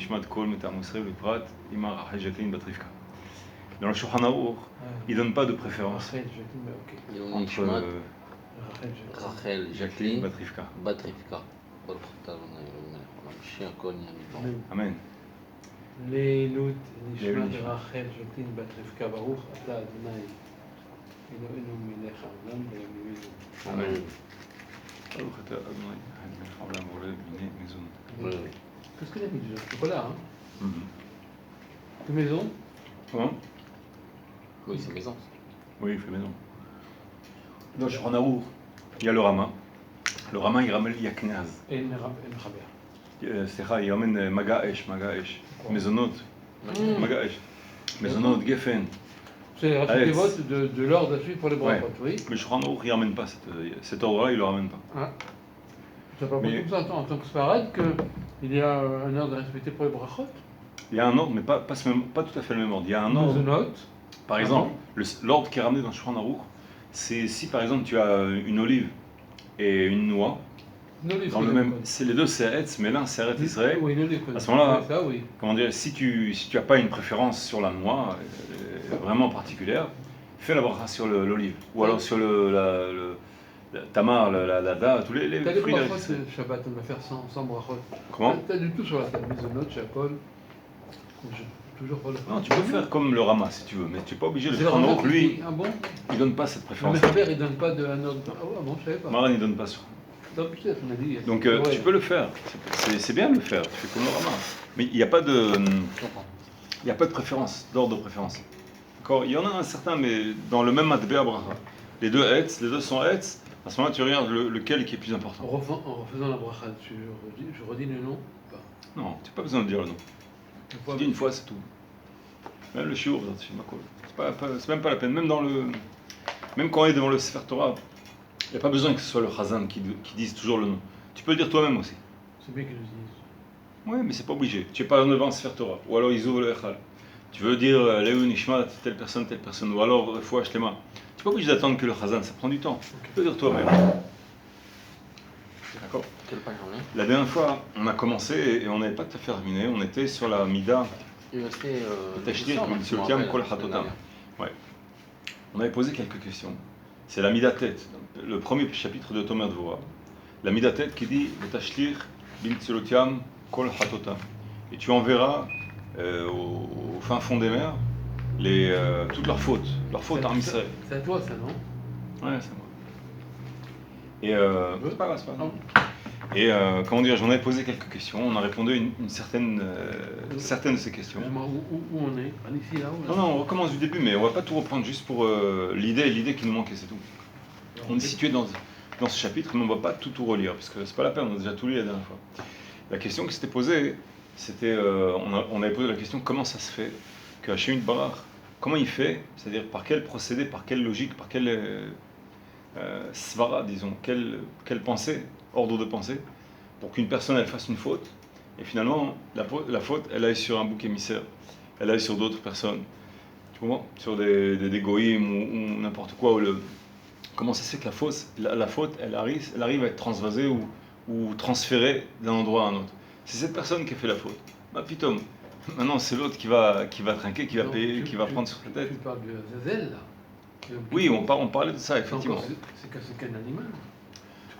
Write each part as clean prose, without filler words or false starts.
Nishmat Kol Metam Israël Prat Imar Rachel Jacqueline Bat Rivka. Dans le Shulchan Aruch, il ne donne pas de préférence entre Rachel Jacqueline Bat Rivka. Baruch atah Adonai Eloheinu melech haolam Mashiach kol nהיה מדברו. Amen. לעילוי נשמת רחל ז'קלין בת רבקה ברוך אתה אדוני אלוהינו מלך העולם בימינו. Amen. Baruch atah Adonai melech haolam v'oleh b'nei mezon. Oui. Qu'est-ce qu'il a mis déjà? Chocolat, hein? Mhm. De maison? Comment? Oui, c'est maison. Oui, il fait maison. Dans le Shulchan Aruch, il y a le Rama. Le Rama, il ramène Yaknaz. אין מחבר. סליחה, il ramène Maga Esh, Mezonot, Maga Esh. Mezonot, Geffen. C'est les votes de l'ordre à suivre pour les brachot, oui. Mais le Shulchan Aruch, il ne ramène pas cet ordre-là, il ne le ramène pas. Ah. Tu n'as pas compris ça en tant que sfarad qu'il y a un ordre à respecter pour les brachot? Il y a un ordre, mais pas tout à fait le même ordre. Il y a un ordre. Mezonot. Par exemple, l'ordre qui est ramené dans le Shulchan Aruch, c'est si par exemple tu as une olive et une noix, dans le même, c'est les deux Seretz, mais l'un Seret Israël. Oui, à ce moment-là, ça, oui. comment dire, si tu n'as pas une préférence sur la noix vraiment particulière, fais la bracha sur l'olive, ou alors sur le tamar, la date, tous les t'as des fruits brachot d'Israël. Shabbat, on va faire sans brachot. Comment? T'as du tout sur la table, Mezonot, Chakol. Toujours pas le faire. Non, tu peux faire comme le Rama si tu veux, mais tu n'es pas obligé de C'est le prendre. vraiment Donc lui, ah bon? il donne pas cette Le préférence. Mechaber, il donne pas un ordre. Ah ouais, bon, je savais pas. Maran, il donne pas ça. Non, peut-être, on a dit. Donc Ouais. tu peux le faire, c'est bien de le faire, tu fais comme le Rama. Mais il n'y a pas de préférence, d'ordre de préférence. D'accord? Il y en a un certain, mais dans le même Matbea Bracha. Les deux sont Etz, à ce moment-là tu regardes lequel qui est plus important. En refaisant la bracha, je redis le nom ou pas? Non, tu n'as pas besoin de dire le nom. Tu dis une fois, c'est tout. Même le shiur, c'est même pas la peine. Même quand on est devant le Sefer Torah, il n'y a pas besoin que ce soit le Chazan qui dise toujours le nom. Tu peux le dire toi-même aussi. C'est bien qu'ils le disent. Oui, mais c'est pas obligé. Tu n'es pas devant le Sefer Torah. Ou alors ils ouvrent le Echal. Tu veux dire Léo Nishmat, telle personne, ou alors Refoua Shlema. Tu n'es pas obligé d'attendre que le Chazan, ça prend du temps. Tu peux le dire toi-même. D'accord. Quelle page on est? La dernière fois, on a commencé et on n'avait pas tout à fait terminé. On était sur la Mida. Il restait Tashtir, Mitziotiam, Kol Hatotam. Ouais. On avait posé quelques questions. C'est la Mida Tête, le premier chapitre de Tomer Dvorah. La Mida Tête qui dit Tashtir, Mitziotiam, Kol Hatotam. Et tu enverras au fin fond des mers toutes leurs fautes à Israël. C'est à toi ça, non? Ouais, c'est moi. Et c'est pas grave, c'est pas grave. Et comment dire, j'en avais posé quelques questions, on a répondu à certaines de ces questions. Où on est? Ici, là ou là? Non, on recommence du début, mais on va pas tout reprendre juste pour l'idée qui nous manquait, c'est tout. On est situé dans ce chapitre, mais on va pas tout relire, parce que c'est pas la peine, on a déjà tout lu la dernière fois. La question qui s'était posée, c'était, on avait posé la question, comment ça se fait que Hachem Barach, comment il fait, c'est-à-dire par quel procédé, par quelle logique, par quelle svara, disons, quelle pensée, ordre de pensée, pour qu'une personne elle fasse une faute, et finalement la faute elle aille sur un bouc émissaire, elle aille sur d'autres personnes, tu comprends, sur des goïms ou n'importe quoi. Comment ça se fait que la faute elle arrive à être transvasée ou transférée d'un endroit à un autre. C'est cette personne qui a fait la faute. Bah pitom, maintenant c'est l'autre qui va trinquer, qui va payer, qui va prendre sur sa tête. Tu parles de Zazel là? Oui, on parlait de ça effectivement. C'est qu'un animal.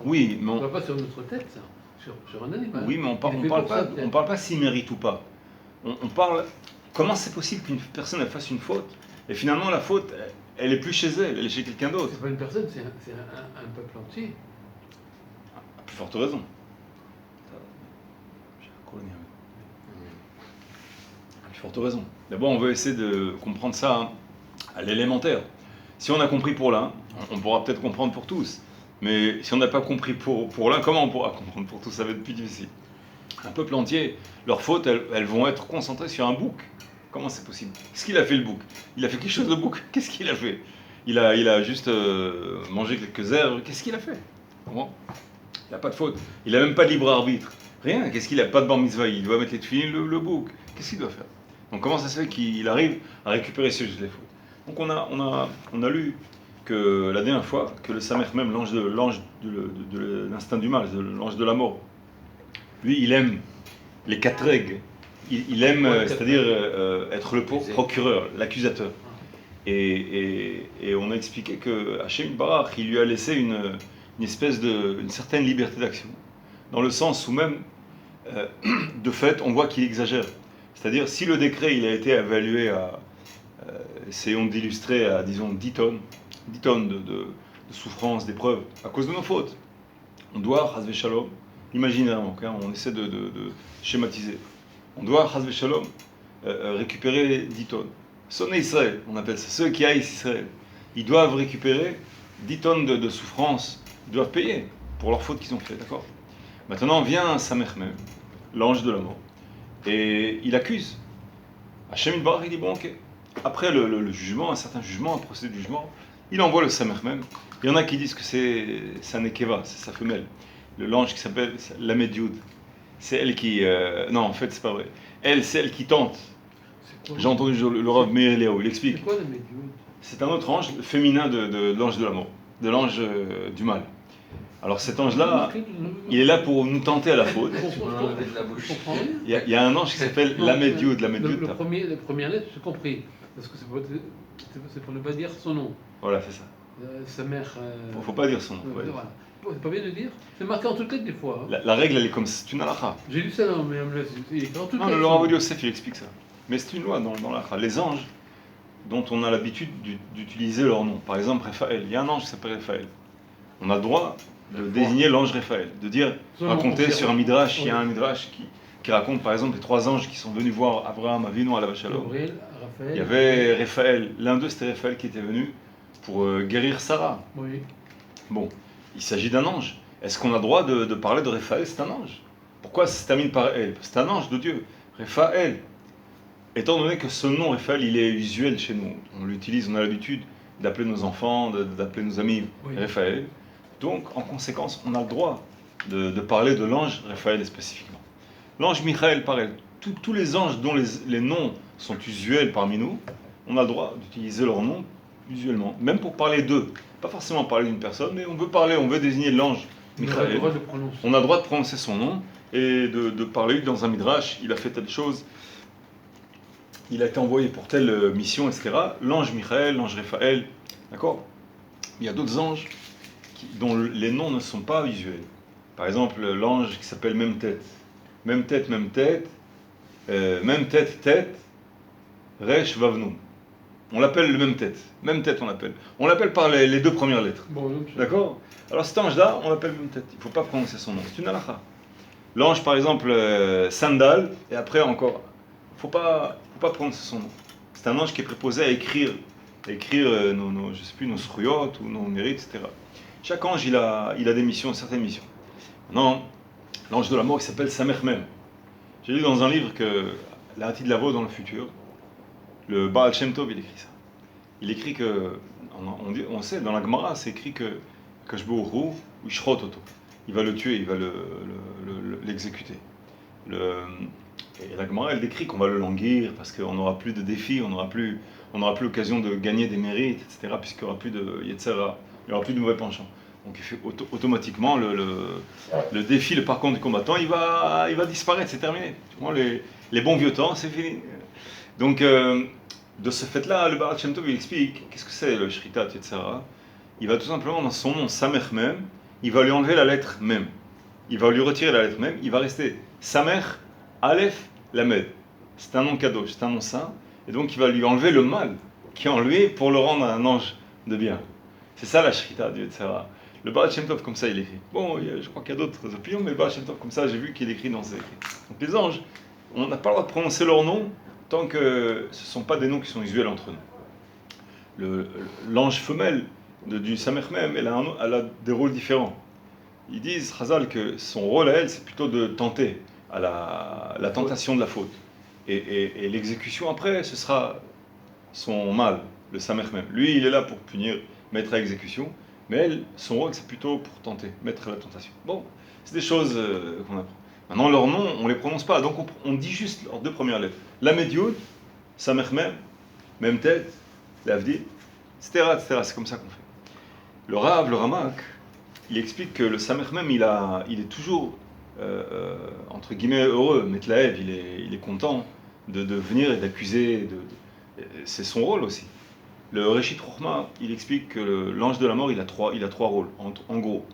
Oui, mais on ne va pas sur notre tête, ça. Sur un animal. Oui, mais on parle pas s'il mérite ou pas. On parle comment c'est possible qu'une personne elle fasse une faute et finalement la faute elle est plus chez elle est chez quelqu'un d'autre. C'est pas une personne, c'est un peuple entier. À plus forte raison. À plus forte raison. D'abord, on veut essayer de comprendre ça à l'élémentaire. Si on a compris pour l'un, on pourra peut-être comprendre pour tous. Mais si on n'a pas compris pour l'un, comment on pourra comprendre pour tous? Ça va être plus difficile. Un peuple entier, leurs fautes, elles vont être concentrées sur un bouc. Comment c'est possible? Qu'est-ce qu'il a fait le bouc? Il a fait quelque chose le bouc? Qu'est-ce qu'il a fait? Il a juste mangé quelques herbes. Qu'est-ce qu'il a fait? Comment? Il n'a pas de faute. Il n'a même pas de libre arbitre. Rien. Qu'est-ce qu'il a? Pas de bar mitzvah. Il doit mettre les tefilines, le bouc. Qu'est-ce qu'il doit faire? Donc comment ça se fait qu'il arrive à récupérer ces les fautes? Donc on a lu que la dernière fois, que le Samer même, l'ange de l'instinct du mal, l'ange de la mort, lui il aime les 4 règles il aime, Ouais, c'est-à-dire être le Accusé. procureur, l'accusateur. Et on a expliqué que Hachem Barach, il lui a laissé une espèce une certaine liberté d'action. Dans le sens où même, de fait, on voit qu'il exagère. C'est-à-dire, si le décret il a été évalué à, essayons d'illustrer à, disons, 10 tonnes de souffrance, d'épreuves, à cause de nos fautes, on doit, Hazve Shalom, imaginairement, hein, on essaie de schématiser, on doit, Hazve Shalom, récupérer 10 tonnes. Sonner Israël, on appelle ça, ceux qui haïssent Israël, ils doivent récupérer 10 tonnes de souffrance, ils doivent payer pour leurs fautes qu'ils ont fait, d'accord? Maintenant vient Samer même, l'ange de la mort, et il accuse. Hachem Yitbarach, il dit bon, ok. Après le jugement, un certain jugement, un procès de jugement, il envoie le Samer même. Il y en a qui disent que c'est sa Nekeva, c'est sa femelle. L'ange qui s'appelle Lamed Yud. C'est elle qui. Non, en fait, c'est pas vrai. Elle, c'est elle qui tente. C'est quoi J'ai entendu le Rav Meir Eliyahu, il explique. C'est quoi le médium? C'est un autre ange féminin de l'ange de la mort, de l'ange du mal. Alors cet ange-là, il est là pour nous tenter à la faute. Tu m'en as enlevé de la bouche. Je comprends rien. Il y a un ange qui s'appelle Lamed Yud. Lamed Yud, La première lettre, j'ai compris. Parce que c'est pour ne pas dire son nom. voilà, c'est ça. Sa mère. Faut pas dire son nom. Ouais. Voilà. C'est pas bien de dire. C'est marqué en toutes lettres des fois. Hein. La règle, elle est comme ça, c'est une halakha. J'ai lu ça dans mais il est écrit en toutes Non, lettres. le Rav Yosef, il explique ça. Mais c'est une loi dans l'halakha. Les anges, dont on a l'habitude d'utiliser leur nom. Par exemple, Raphaël. Il y a un ange qui s'appelle Raphaël. On a le droit de désigner l'ange Raphaël, de dire, raconter sur un midrash, il y a un midrash qui raconte par exemple les 3 anges qui sont venus voir Abraham Avinu à la Shalom. Gabriel, Raphaël. Il y avait Raphaël, l'un d'eux c'était Raphaël qui était venu pour guérir Sarah. Oui. Bon, il s'agit d'un ange. Est-ce qu'on a le droit de parler de Raphaël? C'est un ange. Pourquoi ça se termine par elle? C'est un ange de Dieu. Raphaël. Étant donné que ce nom Raphaël, il est usuel chez nous, on l'utilise, on a l'habitude d'appeler nos enfants, d'appeler nos amis Raphaël. Donc, en conséquence, on a le droit de parler de l'ange Raphaël spécifiquement. L'ange Michael, pareil. Tous les anges dont les noms sont usuels parmi nous, on a le droit d'utiliser leur nom usuellement, même pour parler d'eux. Pas forcément parler d'une personne, mais on veut désigner l'ange Michael. On a le droit de prononcer son nom et de parler dans un midrash, il a fait telle chose, il a été envoyé pour telle mission, etc. L'ange Michael, l'ange Raphaël, d'accord? Il y a d'autres anges dont les noms ne sont pas usuels. Par exemple, l'ange qui s'appelle Même Tête. Même Tête, Même Tête, Même Tête, Tête, Resh Vavnun. On l'appelle le Même Tête. Même Tête, on l'appelle. On l'appelle par les 2 premières lettres. Bon, d'accord? Alors cet ange-là, on l'appelle Même Tête. Il ne faut pas prononcer son nom. C'est une halakha. L'ange, par exemple, Sandal, et après encore, il ne faut pas prononcer son nom. C'est un ange qui est préposé à écrire je sais plus, nos sruyot ou nos mérites, etc. Chaque ange, il a des missions, certaines missions. Maintenant, l'ange de la mort, il s'appelle Samer même. J'ai lu dans un livre que l'Arati de Lavo dans le futur, le Baal Shem Tov, il écrit ça. Il écrit que, on sait, dans la Gemara, c'est écrit que Kashbourou, ou Ishrot Oto, il va le tuer, il va l'exécuter. Et la Gemara, elle décrit qu'on va le languir parce qu'on n'aura plus de défis, on n'aura plus l'occasion de gagner des mérites, etc., puisqu'il n'y aura plus de Yetzera, il n'y aura plus de mauvais penchants. Donc il fait automatiquement le défi, le parcours du combattant, il va disparaître, c'est terminé. Les bons vieux temps, c'est fini. Donc de ce fait-là, le Baal Shem Tov, il explique qu'est-ce que c'est le Shritat, etc. Il va tout simplement dans son nom, Samer même, il va lui enlever la lettre même. Il va lui retirer la lettre même, il va rester Samer, Aleph, Lamed. C'est un nom cadeau, c'est un nom saint. Et donc il va lui enlever le mal qui est en lui pour le rendre un ange de bien. C'est ça la Shrita du Yetzera. Le Baal Shem Tov, comme ça, il écrit. Bon, je crois qu'il y a d'autres opinions, mais le Baal Shem Tov, comme ça, j'ai vu qu'il écrit dans ses écrits. Donc les anges, on n'a pas le droit de prononcer leur nom tant que ce ne sont pas des noms qui sont usuels entre nous. L'ange femelle du Samer même, elle a des rôles différents. Ils disent, Chazal, que son rôle à elle, c'est plutôt de tenter à la tentation de la faute. Et l'exécution après, ce sera son mâle, le Samer même. Lui, il est là pour punir, mettre à exécution, mais elle, son rôle, c'est plutôt pour tenter, mettre à la tentation. Bon, c'est des choses qu'on apprend. Maintenant, leurs noms, on ne les prononce pas, donc on dit juste leurs 2 premières lettres. Lamed Yud, Samer même, Même Tête, Lavdi, etc., etc. C'est comme ça qu'on fait. Le Rav, le Ramak, il explique que le Samer même, il est toujours entre guillemets, heureux. Metlaev, il est content de venir et d'accuser. C'est son rôle aussi. Le Réchit Chochma, il explique que l'ange de la mort, il a trois rôles, en gros.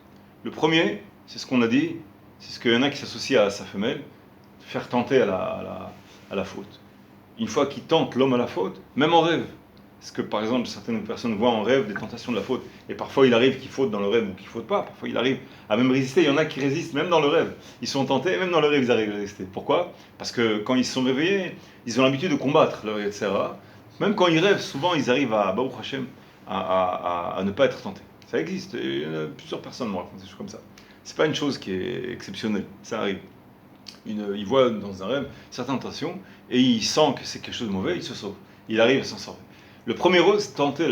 Le premier, c'est ce qu'on a dit, c'est ce qu'il y en a qui s'associe à sa femelle, faire tenter à la faute. Une fois qu'il tente l'homme à la faute, même en rêve, parce que par exemple certaines personnes voient en rêve des tentations de la faute, et parfois il arrive qu'il faute dans le rêve ou qu'il faute pas, parfois il arrive à même résister, il y en a qui résistent même dans le rêve, ils sont tentés, et même dans le rêve ils arrivent à résister. Pourquoi? Parce que quand ils se sont réveillés, ils ont l'habitude de combattre leur etc. Même quand ils rêvent, souvent ils arrivent à Baruch Hashem, à ne pas être tentés. Ça existe, et plusieurs personnes m'ont raconté des choses comme ça. C'est pas une chose qui est exceptionnelle, ça arrive. Il voit dans un rêve certaines tentations, et il sent que c'est quelque chose de mauvais, il se sauve. Il arrive à s'en sortir. Le premier rôle, c'est de tenter.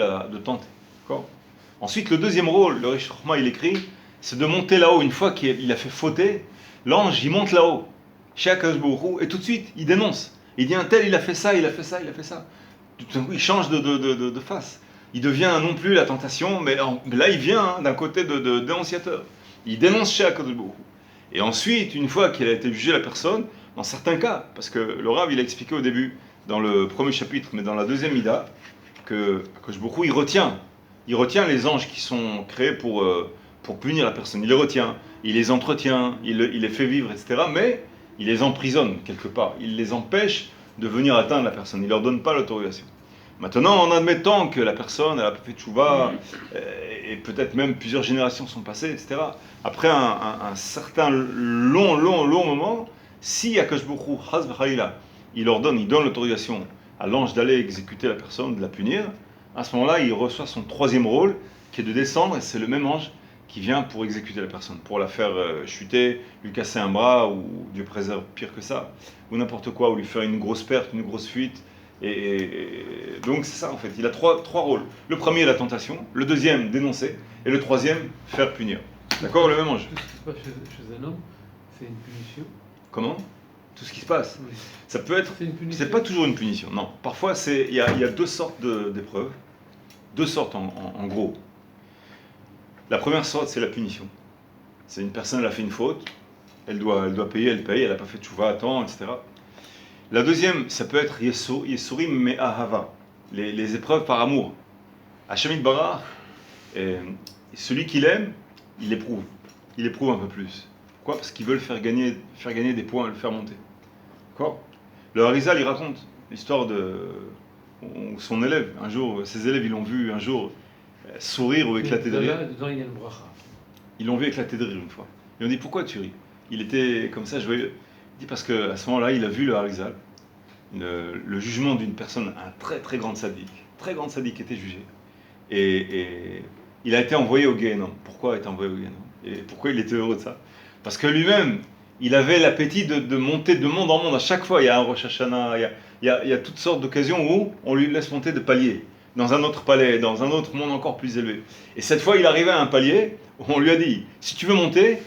D'accord? Ensuite, le deuxième rôle, le Réchit Chochma, il écrit, c'est de monter là-haut. Une fois qu'il a fait fauter, l'ange, il monte là-haut, chez Akadosh Baruch Hu, et tout de suite, il dénonce. Il dit, un tel, il a fait ça, il a fait ça, il a fait ça. Tout d'un coup, il change de face. Il devient non plus la tentation, mais là, il vient d'un côté de dénonciateur. Il dénonce chez Akadosh Baruch Hu. Et ensuite, une fois qu'il a été jugé la personne, dans certains cas, parce que le Rav, il a expliqué au début, dans le premier chapitre, mais dans la deuxième Mida, que Akadosh Baruch Hu, il retient les anges qui sont créés pour punir la personne. Il les retient, il les entretient, il les fait vivre, etc. Mais il les emprisonne quelque part. Il les empêche de venir atteindre la personne. Il ne leur donne pas l'autorisation. Maintenant, en admettant que la personne elle a fait tchouva, et peut-être même plusieurs générations sont passées, etc. Après un certain long moment, si Akadosh Baruch Hu, Chas v'Chalila, il donne l'autorisation à l'ange d'aller exécuter la personne, de la punir, à ce moment-là, il reçoit son troisième rôle, qui est de descendre, et c'est le même ange qui vient pour exécuter la personne, pour la faire chuter, lui casser un bras, ou Dieu préserve pire que ça, ou n'importe quoi, ou lui faire une grosse perte, une grosse fuite. Et donc c'est ça en fait, il a trois rôles. Le premier, la tentation, le deuxième, dénoncer, et le troisième, faire punir. D'accord? Le même ange. Tout ce qui se passe chez un homme, c'est une punition. Comment? Tout ce qui se passe. Oui. Ça peut être. C'est une punition. C'est pas toujours une punition, non. Parfois, il y a deux sortes d'épreuves. Deux sortes en gros. La première sorte, c'est la punition. C'est une personne, elle a fait une faute, elle doit payer, elle paye, elle n'a pas fait de tchouva à temps, etc. La deuxième, ça peut être Yesurim me ahava, les épreuves par amour. Hashem Yitbarach, celui qu'il aime, il éprouve. Il éprouve un peu plus. Pourquoi? Parce qu'il veut le faire gagner des points, le faire monter. D'accord? Le Harizal, il raconte l'histoire de son élève. Un jour, ses élèves, ils l'ont vu un jour sourire ou éclater de rire. Dedans, il y a une bracha. Ils l'ont vu éclater de rire une fois. Ils ont dit, pourquoi tu ris? Il était comme ça, il dit parce qu'à ce moment-là, il a vu le Harizal, le jugement d'une personne, un très très grand sadique était jugé. Et il a été envoyé au Guéhénom. Pourquoi il a été envoyé au Guéhénom? Et pourquoi il était heureux de ça? Parce que lui-même, il avait l'appétit de monter de monde en monde. À chaque fois, il y a un Rosh Hashanah, il y a toutes sortes d'occasions où on lui laisse monter de palier, dans un autre palais, dans un autre monde encore plus élevé. Et cette fois, il arrivait à un palier où on lui a dit, si tu veux monter,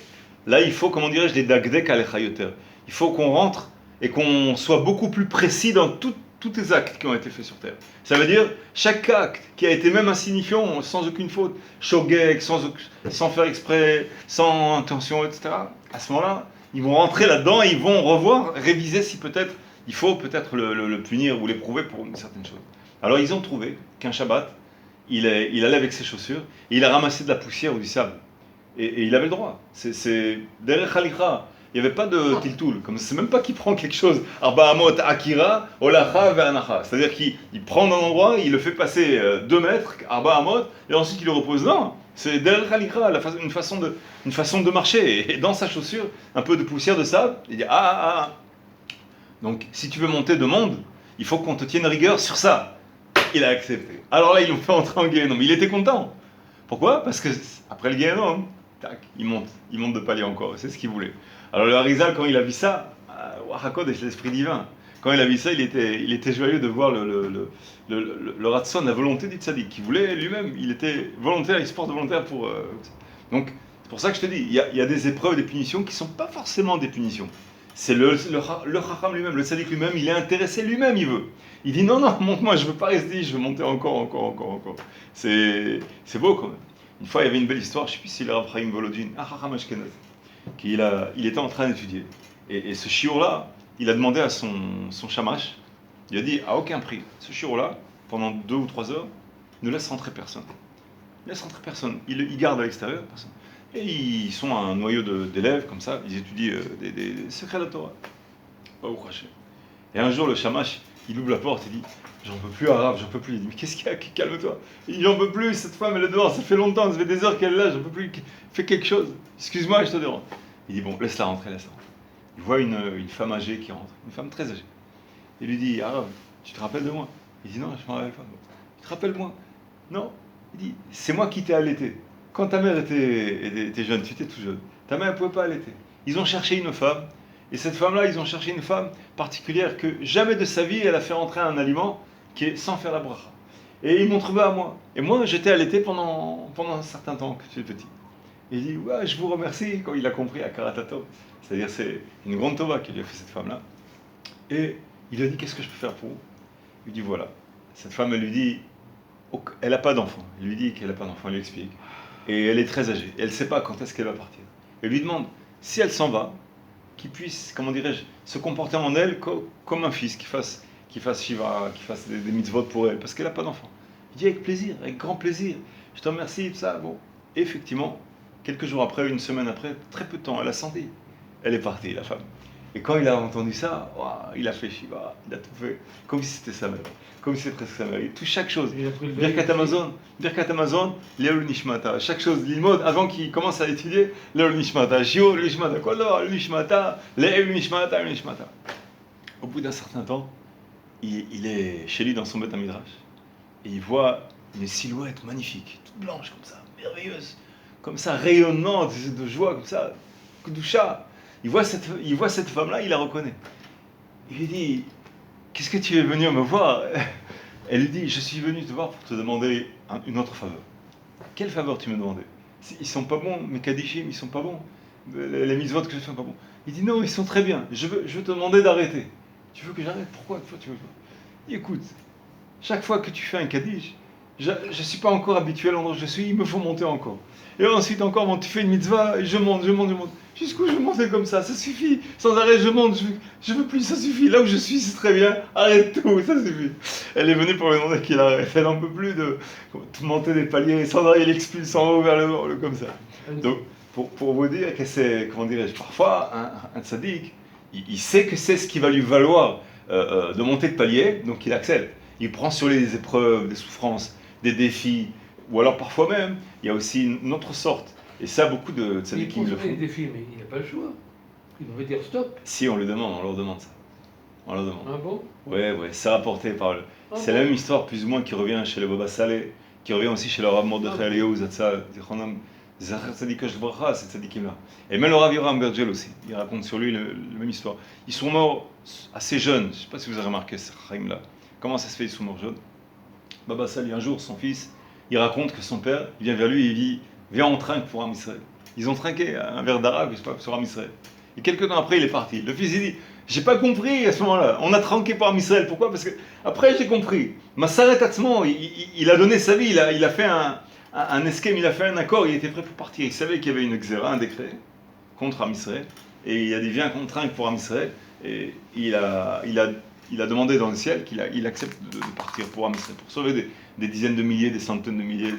là, il faut, comment dirais-je, des dagdek alechayoter. Il faut qu'on rentre et qu'on soit beaucoup plus précis dans tous les actes qui ont été faits sur Terre. Ça veut dire, chaque acte qui a été même insignifiant, sans aucune faute, shogeg, sans faire exprès, sans intention, etc., à ce moment-là, ils vont rentrer là-dedans et ils vont revoir, réviser si peut-être, il faut peut-être le punir ou l'éprouver pour une certaine chose. Alors ils ont trouvé qu'un Shabbat, il allait avec ses chaussures et il a ramassé de la poussière ou du sable. Et il avait le droit. C'est derrière Khalicha. Il n'y avait pas de tiltoul. Comme c'est même pas qu'il prend quelque chose. Arba Amot Akira, Olacha Ve'anacha. C'est-à-dire qu'il prend un endroit, il le fait passer 2 mètres, Arba Amot, et ensuite il le repose. Non, c'est derrière Khalicha, une façon de marcher. Et dans sa chaussure, un peu de poussière de sable, il dit ah. Donc si tu veux monter de monde, il faut qu'on te tienne rigueur sur ça. Il a accepté. Alors là, ils l'ont fait entrer en Guéhénom. Il était content. Pourquoi? Parce que après le Guéhénom, tac, il monte de palier encore. C'est ce qu'il voulait. Alors le Harizal, quand il a vu ça, Wahakodesh, l'esprit divin, quand il a vu ça, il était joyeux de voir le ratson, la volonté du tzaddik, qui voulait lui-même, il était volontaire, il se porte volontaire pour... Donc, c'est pour ça que je te dis, il y a des épreuves, des punitions qui ne sont pas forcément des punitions. C'est le Chacham lui-même, le tzaddik lui-même, il est intéressé lui-même, il veut. Il dit non, monte-moi, je ne veux pas rester, je veux monter encore. C'est beau quand même. Une fois, il y avait une belle histoire, je ne sais plus si c'est le Rav Chaim Volodine, Chacham Ashkenaz. il était en train d'étudier. Et ce shiur-là, il a demandé à son shamash, il a dit à aucun prix, ce shiur-là, pendant 2 ou 3 heures, ne laisse rentrer personne. Il laisse rentrer personne. Il garde à l'extérieur personne. Et ils sont un noyau d'élèves comme ça, ils étudient des secrets de la Torah. Et un jour, le shamash, il ouvre la porte et dit j'en peux plus, arabe, j'en peux plus. Il dit mais qu'est-ce qu'il y a, calme-toi. Il dit j'en peux plus, cette femme elle est dehors, ça fait longtemps, ça fait des heures qu'elle est là, j'en peux plus, fais quelque chose. Excuse-moi, je te dérange. Il dit bon, laisse-la rentrer, laisse-la rentrer. Il voit une femme âgée qui rentre, une femme très âgée. Il lui dit arabe, tu te rappelles de moi? Il dit non, je ne me rappelle pas. Tu te rappelles de moi? Non. Il dit c'est moi qui t'ai allaité. Quand ta mère était jeune, tu étais tout jeune, ta mère ne pouvait pas allaiter. Ils ont cherché une femme. Et cette femme-là, ils ont cherché une femme particulière que jamais de sa vie, elle a fait rentrer un aliment qui est sans faire la bracha. Et ils m'ont trouvé à moi. Et moi, j'étais allaité pendant un certain temps que j'étais petit. Et il dit, ouais, je vous remercie, quand il a compris à Karatato. C'est-à-dire, c'est une grande tova qui lui a fait cette femme-là. Et il a dit, qu'est-ce que je peux faire pour vous? Il dit, voilà. Cette femme, elle lui dit, elle n'a pas d'enfant. Il lui dit qu'elle n'a pas d'enfant, elle lui explique. Et elle est très âgée. Elle ne sait pas quand est-ce qu'elle va partir. Elle lui demande, si elle s'en va, qu'il puisse, comment dirais-je, se comporter en elle comme un fils, qui fasse shiva, qui fasse des mitzvot pour elle, parce qu'elle n'a pas d'enfant. Il dit avec plaisir, avec grand plaisir, je te remercie, tout ça, bon. Et effectivement, quelques jours après, une semaine après, très peu de temps, elle a senti, elle est partie, la femme. Et quand il a entendu ça, wow, il a fait shiva, il a tout fait, comme si c'était sa mère, comme si c'était presque sa mère, il touche chaque chose. Birkat Amazon, Léol Nishmata, chaque chose, l'imod, avant qu'il commence à étudier, Léol Nishmata, Shio, Nishmata, Kolor, Nishmata, Léol Nishmata, Nishmata. Au bout d'un certain temps, il est chez lui dans son Beth Midrash, et il voit une silhouette magnifique, toute blanche comme ça, merveilleuse, comme ça, rayonnante de joie, comme ça, Kudusha. Il voit cette femme-là, il la reconnaît. Il lui dit, qu'est-ce que tu es venu me voir? Elle lui dit, je suis venu te voir pour te demander une autre faveur. Quelle faveur tu me demandais? Ils sont pas bons, mes kadishim, ils sont pas bons. Les mitzvot que je fais sont pas bons. Il dit, non, ils sont très bien. Je veux te demander d'arrêter. Tu veux que j'arrête? Pourquoi tu veux pas? Il dit, écoute, chaque fois que tu fais un kaddish, je ne suis pas encore habitué à l'endroit où je suis, il me faut monter encore. Et ensuite encore, quand tu fais une mitzvah, je monte. Jusqu'où je montais comme ça suffit. Sans arrêt, je monte, je veux plus, ça suffit. Là où je suis, c'est très bien. Arrête tout, ça suffit. Elle est venue pour me demander qu'il arrête. Elle n'en peut plus de monter des paliers sans arrêt, il expulse en haut vers le bas, comme ça. Donc, pour vous dire que c'est, comment dirais-je, parfois, un tzaddik, il sait que c'est ce qui va lui valoir de monter de palier, donc il accepte. Il prend sur les épreuves, des souffrances, des défis, ou alors parfois même, il y a aussi une autre sorte. Et ça, beaucoup de tzadikim le font. Il des défis, mais il n'a pas le choix. Il devrait dire stop. Si, on leur demande ça. On leur demande. Ah bon? Ouais, c'est rapporté par le... c'est la même histoire, plus ou moins, qui revient chez le Baba Saleh, qui revient aussi chez le Rav Mordechai Eliyahu Zatzal, Zichronam, Zacher Tzadikosh Bracha, ces tzadikim-là. Et même le Rav Yoram Bergel aussi, il raconte sur lui la même histoire. Ils sont morts assez jeunes, je ne sais pas si vous avez remarqué ce Chaim-là. Comment ça se fait, ils sont morts jeunes? Baba Saleh, un jour, son fils, il raconte que son père, il vient vers lui et il dit, viens, on trinque pour Am Israël. Ils ont trinqué un verre d'arabe, je sais pas, sur Am Israël. Et quelques temps après, il est parti. Le fils, il dit, j'ai pas compris à ce moment-là. On a trinqué pour Am Israël. Pourquoi? Parce que après, j'ai compris. Massaret Atzmo, il a donné sa vie, il a fait un esquème, il a fait un accord, il était prêt pour partir. Il savait qu'il y avait une xéra, un décret contre Am Israël. Et il a dit, viens, qu'on trinque pour Am Israël. Et il a demandé dans le ciel qu'il accepte de partir pour Am Israël, pour sauver des dizaines de milliers, des centaines de milliers,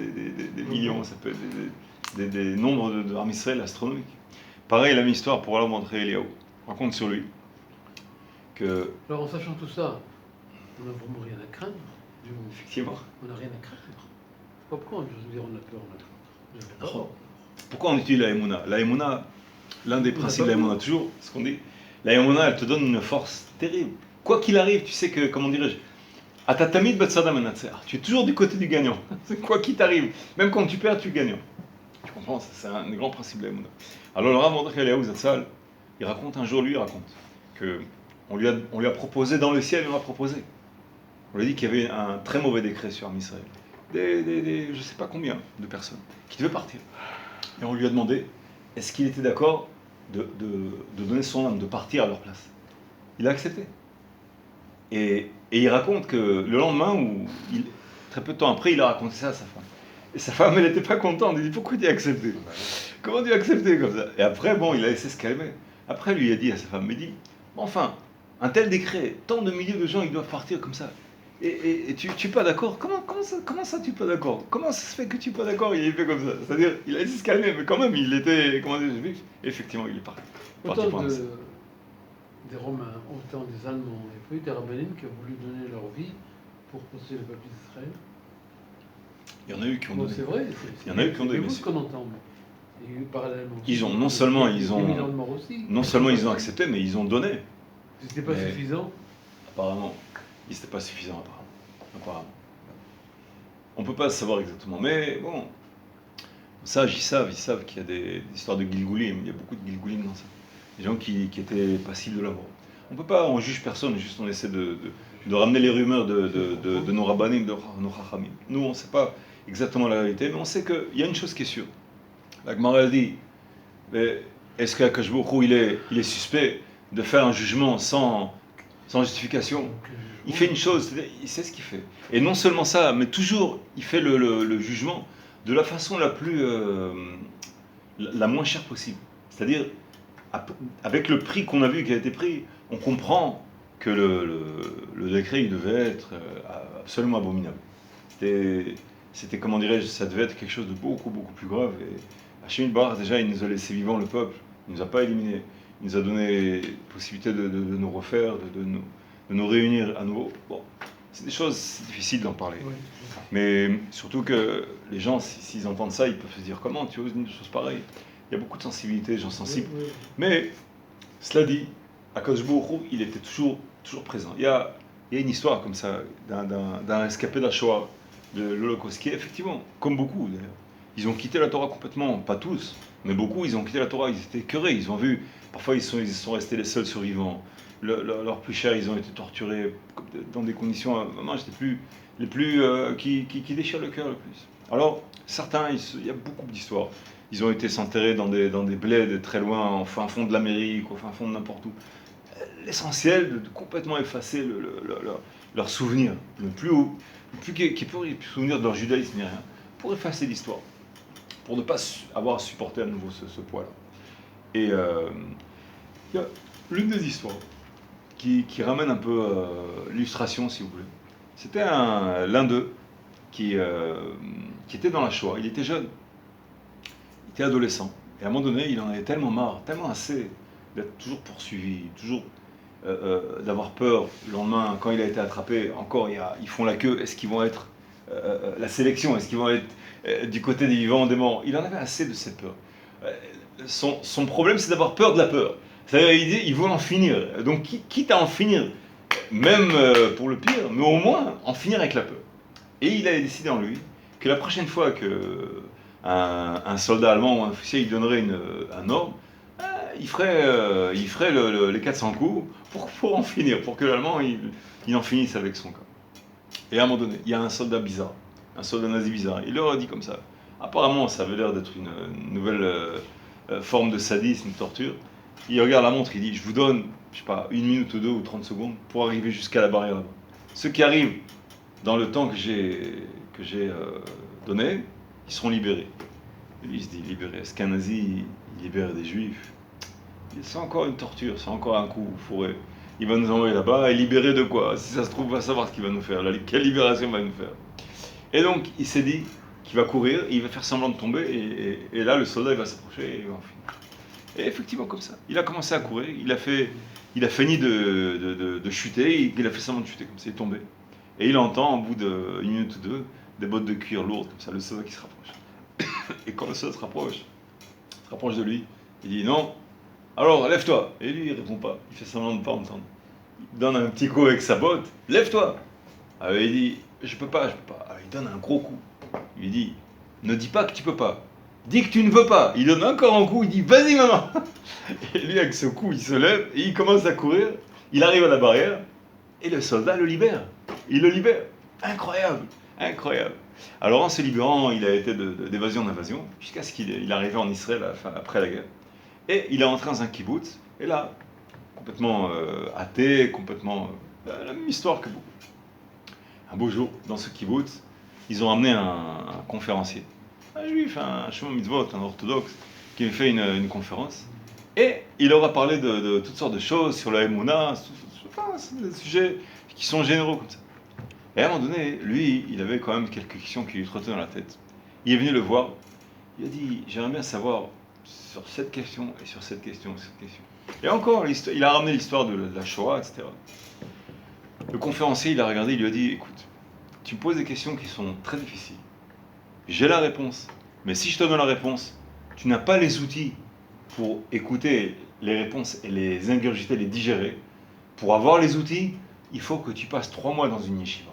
des millions, ça peut être des nombres de Am Israël astronomiques. Pareil, la même histoire pour Rav Mordechai Eliyahu. On raconte sur lui que... Alors, en sachant tout ça, on n'a vraiment rien à craindre. Effectivement. On n'a rien à craindre. Pas pourquoi, je veux dire, on a peur, on a crainte. Pourquoi on utilise la Emouna? La Emouna, l'un des principes de la Emouna, toujours, ce qu'on dit, la Emouna, elle te donne une force terrible. Quoi qu'il arrive, tu sais que, comment dirais-je, Atatamid Batsada Manatser, tu es toujours du côté du gagnant. Quoi qu'il t'arrive, même quand tu perds, tu gagnes. Tu comprends? C'est un des grands principes de la Emouna. Alors le Rav Mordechai Eliyahu Zatzal, il raconte un jour, que on lui a proposé dans le ciel, on l'a proposé. On lui a dit qu'il y avait un très mauvais décret sur Am Israël. Je ne sais pas combien de personnes qui devaient partir. Et on lui a demandé, est-ce qu'il était d'accord de donner son âme, de partir à leur place. Il a accepté. Et il raconte que le lendemain, très peu de temps après, il a raconté ça à sa femme. Et sa femme, elle n'était pas contente. Elle dit, pourquoi tu as accepté? Bah oui. Comment tu as accepté comme ça? Et après, bon, il a laissé se calmer. Après, lui a dit à sa femme, il dit, enfin, un tel décret, tant de milliers de gens, ils doivent partir comme ça. Et tu es pas d'accord? Comment ça tu es pas d'accord? Comment ça se fait que tu es pas d'accord? Il est fait comme ça. C'est-à-dire, il a laissé se calmer, mais quand même, il était, comment dire, juif. Effectivement, il est parti. Parti Autant prendre ça. des Romains, autant des Allemands, et puis des Rabbinim qui ont voulu donner leur vie pour protéger le peuple d'Israël. Il y en a eu qui ont Bon, donné. c'est vrai, Il y en a eu qui ont donné, c'est mais ce qu'on entend. Et parallèlement. Ils ont, non seulement Il y a ils des ont, millions de morts aussi. non seulement ils ont accepté, mais ils ont donné. C'était pas Mais- suffisant. Apparemment, c'était pas suffisant, apparemment. On peut pas savoir exactement, mais bon, ça, ils savent qu'il y a des histoires de Gilgoulim, il y a beaucoup de Gilgoulim dans ça. Des gens qui étaient passibles de la mort. On peut pas, on juge personne, juste on essaie de ramener les rumeurs de nos rabbanim, de nos chachamim. Nous, on sait pas exactement la vérité, mais on sait qu'il y a une chose qui est sûre. La Gemara elle dit, mais est-ce qu'Akash Baruch Hu, il est suspect de faire un jugement sans justification? Donc, Il fait une chose, c'est-à-dire, il sait ce qu'il fait. Et non seulement ça, mais toujours, il fait le jugement de la façon la moins chère possible. C'est-à-dire, avec le prix qu'on a vu qui a été pris, on comprend que le décret, il devait être absolument abominable. C'était, comment dirais-je, ça devait être quelque chose de beaucoup, beaucoup plus grave. Et Hachem Bar, déjà, il nous a laissé vivant le peuple, il ne nous a pas éliminés. Il nous a donné possibilité de nous refaire, de nous réunir à nouveau. Bon, c'est des choses, c'est difficile d'en parler. oui. Mais surtout que les gens, s'ils entendent ça, ils peuvent se dire comment tu oses une chose pareille. Il y a beaucoup de sensibilité, des gens sensibles. Oui, oui. Mais, cela dit, Akadosh Baruch Hu, il était toujours présent. Il y a une histoire comme ça, d'un rescapé de la Shoah, de l'Holocauste, qui est effectivement, comme beaucoup d'ailleurs, ils ont quitté la Torah complètement, pas tous, mais beaucoup, ils ont quitté la Torah, ils étaient écœurés, ils ont vu, parfois ils sont restés les seuls survivants. Leurs plus chers, ils ont été torturés dans des conditions, vraiment, les plus qui déchirent le cœur le plus. Alors, certains, il y a beaucoup d'histoires. Ils ont été s'enterrer dans des bleds très loin, en fin fond de l'Amérique, au fin fond de n'importe où. L'essentiel, de complètement effacer leur souvenir, le plus haut, qui peut souvenir de leur judaïsme ni rien, pour effacer l'histoire, pour ne pas avoir à supporter à nouveau ce poids-là. Et il y a l'une des histoires qui ramène un peu l'illustration, si vous voulez. C'était l'un d'eux qui était dans la Shoah. Il était jeune, il était adolescent. Et à un moment donné, il en avait tellement marre, tellement assez d'être toujours poursuivi, toujours d'avoir peur. Le lendemain, quand il a été attrapé, encore, ils font la queue. Est-ce qu'ils vont être la sélection? Est-ce qu'ils vont être du côté des vivants, des morts? Il en avait assez de cette peur. Son problème, c'est d'avoir peur de la peur. C'est-à-dire, il veut en finir. Donc, quitte à en finir, même pour le pire, mais au moins en finir avec la peur. Et il avait décidé en lui que la prochaine fois que un soldat allemand ou un officier il donnerait un ordre, il ferait les 400 coups pour en finir, pour que l'Allemand il en finisse avec son corps. Et à un moment donné, il y a un soldat bizarre, un soldat nazi bizarre. Il leur a dit comme ça. Apparemment, ça avait l'air d'être une nouvelle forme de sadisme, de torture. Il regarde la montre, il dit, je vous donne, je sais pas, 1 minute ou 2 ou 30 secondes pour arriver jusqu'à la barrière là-bas. Ceux qui arrivent dans le temps que j'ai donné, ils seront libérés. Et lui, il se dit, libéré. Est-ce qu'un nazi, il libère des juifs? C'est encore une torture, c'est encore un coup fourré. Il va nous envoyer là-bas et libérer de quoi? Si ça se trouve, on va savoir ce qu'il va nous faire. Quelle libération il va nous faire? Et donc, il s'est dit qu'il va courir, il va faire semblant de tomber, et là, le soldat, il va s'approcher et il va en finir. Et effectivement, comme ça. Il a commencé à courir, il a fini de chuter, il a fait semblant de chuter, comme ça, il est tombé. Et il entend, au bout d'1 minute ou 2, des bottes de cuir lourdes, comme ça, le soldat qui se rapproche. Et quand le soldat se rapproche de lui, il dit non, alors lève-toi. Et lui, il répond pas, il fait semblant de ne pas entendre. Il donne un petit coup avec sa botte, lève-toi. Alors il dit, je peux pas. Alors, il donne un gros coup. Il lui dit, ne dis pas que tu peux pas. Dis que tu ne veux pas. Il donne encore un coup, il dit, vas-y maman. Et lui, avec ce coup, il se lève et il commence à courir. Il arrive à la barrière et le soldat le libère. Il le libère. Incroyable, incroyable. Alors en se libérant, il a été d'évasion en invasion jusqu'à ce qu'il arrive en Israël après la guerre. Et il est entré dans un kibbutz. Et là, complètement athée, complètement la même histoire que beaucoup. Un beau jour, dans ce kibbutz, ils ont amené un conférencier, un juif, un Shimon Mitzvot, un orthodoxe, qui avait fait une conférence. Et il leur a parlé de toutes sortes de choses sur la Emouna, enfin, c'est des sujets qui sont généraux comme ça. Et à un moment donné, lui, il avait quand même quelques questions qui lui trottaient dans la tête. Il est venu le voir, il a dit, j'aimerais bien savoir sur cette question et sur cette question et cette question. Et encore, il a ramené l'histoire de la Shoah, etc. Le conférencier, il a regardé, il lui a dit, écoute, tu me poses des questions qui sont très difficiles. J'ai la réponse, mais si je te donne la réponse, tu n'as pas les outils pour écouter les réponses et les ingurgiter, les digérer. Pour avoir les outils, il faut que tu passes 3 mois dans une yeshiva.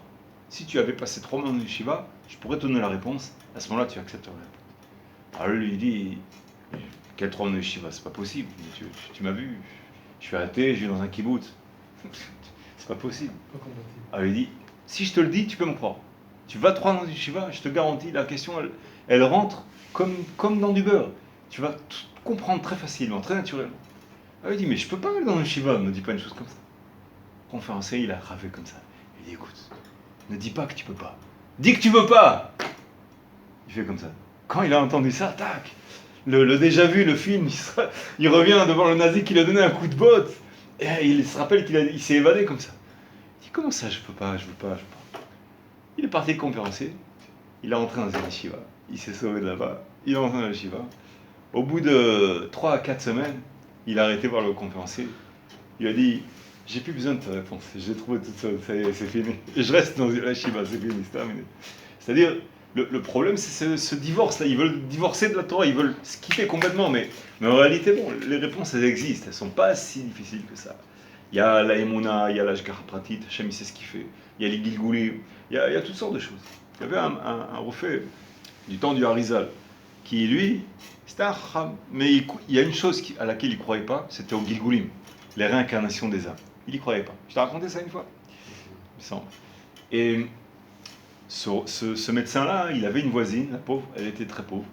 Si tu avais passé 3 mois dans une yeshiva, je pourrais te donner la réponse. À ce moment-là, tu accepterais la réponse. Alors lui, il dit, quel 3 mois de yeshiva? C'est pas possible. Tu m'as vu, je suis arrêté, je vis dans un kibbutz. C'est pas possible. Pas compatible. Alors il dit, si je te le dis, tu peux me croire. Tu vas 3 mois dans une yeshiva, je te garantis, la question, elle rentre comme dans du beurre. Tu vas tout comprendre très facilement, très naturellement. Alors il dit, mais je peux pas aller dans une yeshiva, ne me dis pas une chose comme ça. Le conférencier, il a ravé comme ça. Il dit, écoute, ne dis pas que tu peux pas. Dis que tu veux pas. Il fait comme ça. Quand il a entendu ça, tac, le déjà vu, le film, il revient devant le nazi qui lui a donné un coup de botte. Et il se rappelle qu'il s'est évadé comme ça. Il dit, comment ça, je peux pas, je veux pas, je veux pas. Il est parti le conférencier. Il est rentré dans une yeshiva. Il s'est sauvé de là-bas. Il est rentré dans la yeshiva. Au bout de 3 à 4 semaines, il a arrêté voir le conférencier. Il a dit, j'ai plus besoin de ta réponse, j'ai trouvé toute seule, ça y est, c'est fini. Et je reste dans la Shiva, c'est fini, c'est terminé. C'est-à-dire, le problème, c'est ce divorce-là. Ils veulent divorcer de la Torah, ils veulent se quitter complètement. Mais en réalité, bon, les réponses, elles existent. Elles ne sont pas si difficiles que ça. Il y a la Emouna, il y a la Shgar Pratit, Hachem, il sait ce qu'il fait. Il y a les Gilgoulim, il y a toutes sortes de choses. Il y avait un refait du temps du Harizal, qui, lui, c'était un Chacham. Mais il y a une chose à laquelle il ne croyait pas, c'était au Gilgoulim, les réincarnations des âmes. Il n'y croyait pas. Je t'ai raconté ça une fois, il me semble. Et ce médecin-là, il avait une voisine, la pauvre, elle était très pauvre.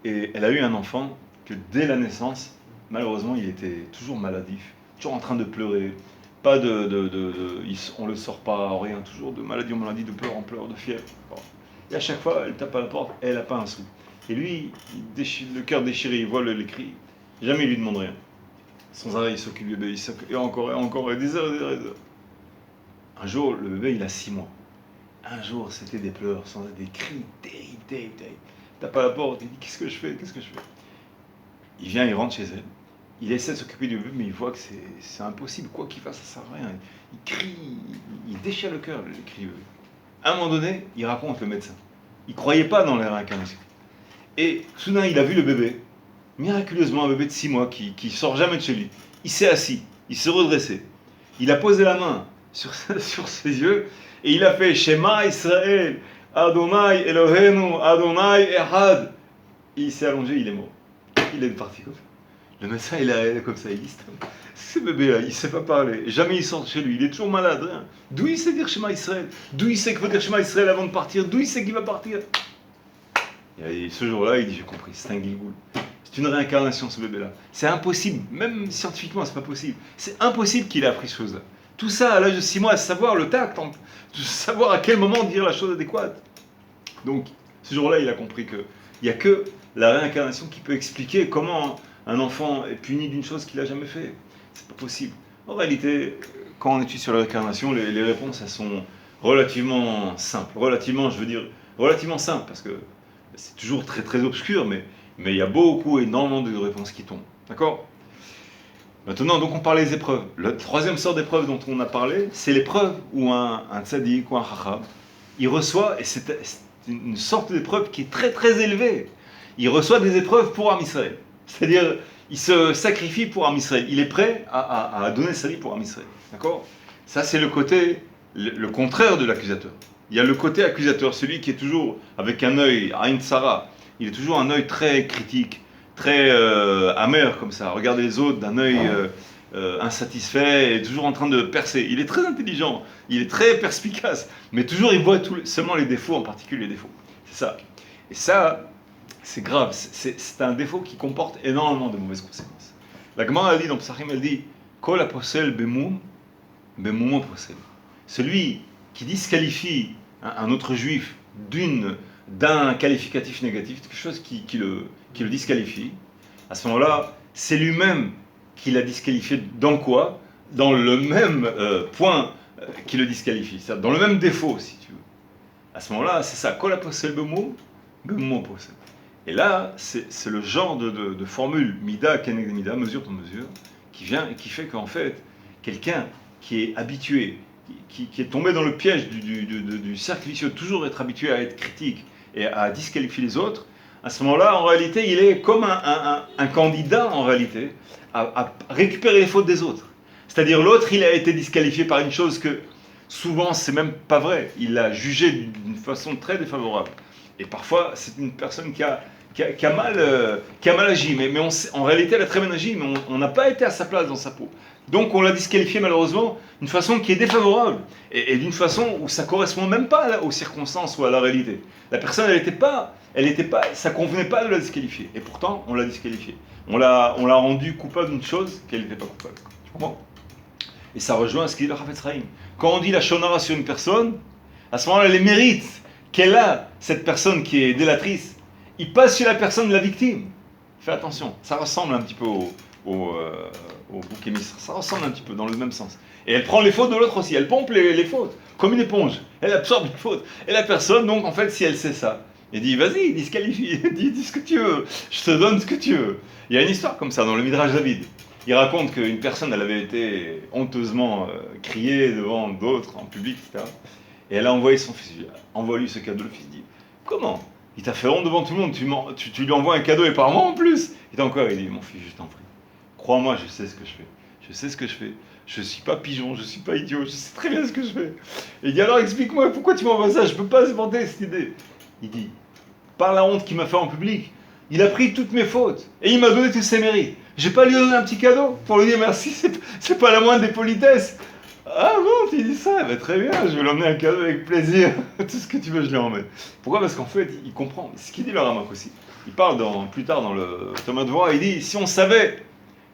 Et elle a eu un enfant que dès la naissance, malheureusement, il était toujours maladif, toujours en train de pleurer. Pas on le sort pas, rien, toujours de maladie en maladie, de pleurs en pleurs, de fièvre. Bon. Et à chaque fois, elle tape à la porte, elle n'a pas un sou. Et lui, le cœur déchiré, il voit les cris, jamais il lui demande rien. Sans arrêt, il s'occupe du bébé, et encore, et des heures et des heures et des heures. Un jour, le bébé, il a 6 mois. Un jour, c'était des pleurs, sans arrêt, des cris, terribles. Tape à la porte, il dit, qu'est-ce que je fais? Il vient, il rentre chez elle. Il essaie de s'occuper du bébé, mais il voit que c'est impossible. Quoi qu'il fasse, ça ne sert à rien. Il crie, il déchire le cœur, les cris. À un moment donné, il raconte le médecin. Il ne croyait pas dans les réincarnations. Et soudain, il a vu le bébé. Miraculeusement, un bébé de 6 mois qui sort jamais de chez lui. Il s'est assis, il s'est redressé. Il a posé la main sur ses yeux et il a fait Shema Israël, Adonai Eloheinu, Adonai Echad. Il s'est allongé, il est mort. Il est parti comme ça. Le médecin, il est comme ça, il dit, ce bébé-là, il ne sait pas parler. Jamais il sort de chez lui, il est toujours malade. Hein. D'où il sait dire Shema Israël? D'où il sait qu'il faut dire Shema Israël avant de partir? D'où il sait qu'il va partir? Et ce jour-là, il dit, j'ai compris, c'est un Gilgoul. C'est une réincarnation, ce bébé-là. C'est impossible, même scientifiquement, c'est pas possible. C'est impossible qu'il ait appris ces choses-là. Tout ça, à l'âge de 6 mois, à savoir le tact, de savoir à quel moment dire la chose adéquate. Donc, ce jour-là, il a compris qu'il n'y a que la réincarnation qui peut expliquer comment un enfant est puni d'une chose qu'il n'a jamais fait. C'est pas possible. En réalité, quand on étudie sur la réincarnation, les réponses, elles sont relativement simples. Relativement simples, parce que c'est toujours très très obscur, mais il y a énormément de réponses qui tombent. D'accord? Maintenant, donc on parle des épreuves. La troisième sorte d'épreuve dont on a parlé, c'est l'épreuve où un tzaddik ou un chacham, il reçoit, et c'est une sorte d'épreuve qui est très très élevée, il reçoit des épreuves pour Am Israël. C'est-à-dire, il se sacrifie pour Am Israël. Il est prêt à donner sa vie pour Am Israël. D'accord? Ça, c'est le côté, le contraire de l'accusateur. Il y a le côté accusateur, celui qui est toujours avec un œil, Aïn Sarah. Il est toujours un œil très critique, très amer comme ça. Regarder les autres d'un œil insatisfait et toujours en train de percer. Il est très intelligent, il est très perspicace, mais toujours il voit seulement les défauts, en particulier les défauts. C'est ça. Et ça, c'est grave. C'est un défaut qui comporte énormément de mauvaises conséquences. La Gemara, elle dit dans Psachim, elle dit Kol aposel bemum posel. Celui qui disqualifie un autre juif d'un qualificatif négatif, quelque chose qui le disqualifie, à ce moment-là, c'est lui-même qui l'a disqualifié dans quoi? Dans le même point qui le disqualifie, c'est-à-dire dans le même défaut, si tu veux. À ce moment-là, c'est ça, kol haposel bemo posel. Et là, c'est le genre de formule, mida keneged mida, mesure pour mesure, qui vient et qui fait qu'en fait, quelqu'un qui est habitué, qui est tombé dans le piège du cercle vicieux, toujours être habitué à être critique et à disqualifier les autres, à ce moment-là, en réalité, il est comme un candidat, en réalité, à récupérer les fautes des autres. C'est-à-dire, l'autre, il a été disqualifié par une chose que, souvent, c'est même pas vrai. Il l'a jugé d'une façon très défavorable. Et parfois, c'est une personne qui a mal agi. Mais en réalité, elle a très bien agi, mais on n'a pas été à sa place dans sa peau. Donc, on l'a disqualifié, malheureusement, d'une façon qui est défavorable. Et d'une façon où ça ne correspond même pas aux circonstances ou à la réalité. La personne, ça ne convenait pas de la disqualifier. Et pourtant, on l'a disqualifiée. On l'a rendue coupable d'une chose qu'elle n'était pas coupable. Tu comprends? Et ça rejoint ce qu'il dit le Chafetz Chaim. Quand on dit la shonara sur une personne, à ce moment-là, les mérites qu'elle a, cette personne qui est délatrice, il passe sur la personne de la victime. Fais attention, ça ressemble un petit peu au bouc émissaire, ça ressemble un petit peu dans le même sens. Et elle prend les fautes de l'autre aussi, elle pompe les fautes, comme une éponge, elle absorbe les fautes. Et la personne, donc en fait, si elle sait ça, elle dit vas-y, disqualifie, dis ce que tu veux, je te donne ce que tu veux. Il y a une histoire comme ça dans le Midrash David. Il raconte qu'une personne, elle avait été honteusement criée devant d'autres en public, etc. Et elle a envoyé son fils, envoie-lui ce cadeau. Le fils dit, comment? Il t'a fait honte devant tout le monde, tu lui envoies un cadeau et par moi en plus. Et encore, il dit, mon fils, je t'en prie, crois-moi, je sais ce que je fais. Je sais ce que je fais. Je ne suis pas pigeon, je ne suis pas idiot, je sais très bien ce que je fais. Et il dit, alors explique-moi, pourquoi tu m'envoies ça? Je ne peux pas supporter cette idée. Il dit, par la honte qu'il m'a fait en public, il a pris toutes mes fautes et il m'a donné tous ses mérites. J'ai pas lui donné un petit cadeau pour lui dire merci, c'est pas la moindre des politesses. Ah bon, tu dis ça? Ben, très bien, je vais l'emmener un cadeau avec plaisir. Tout ce que tu veux, je lui emmène. Pourquoi? Parce qu'en fait, il comprend. C'est ce qu'il dit le Ramak aussi. Il parle plus tard dans le Thomas de Voix, il dit si on savait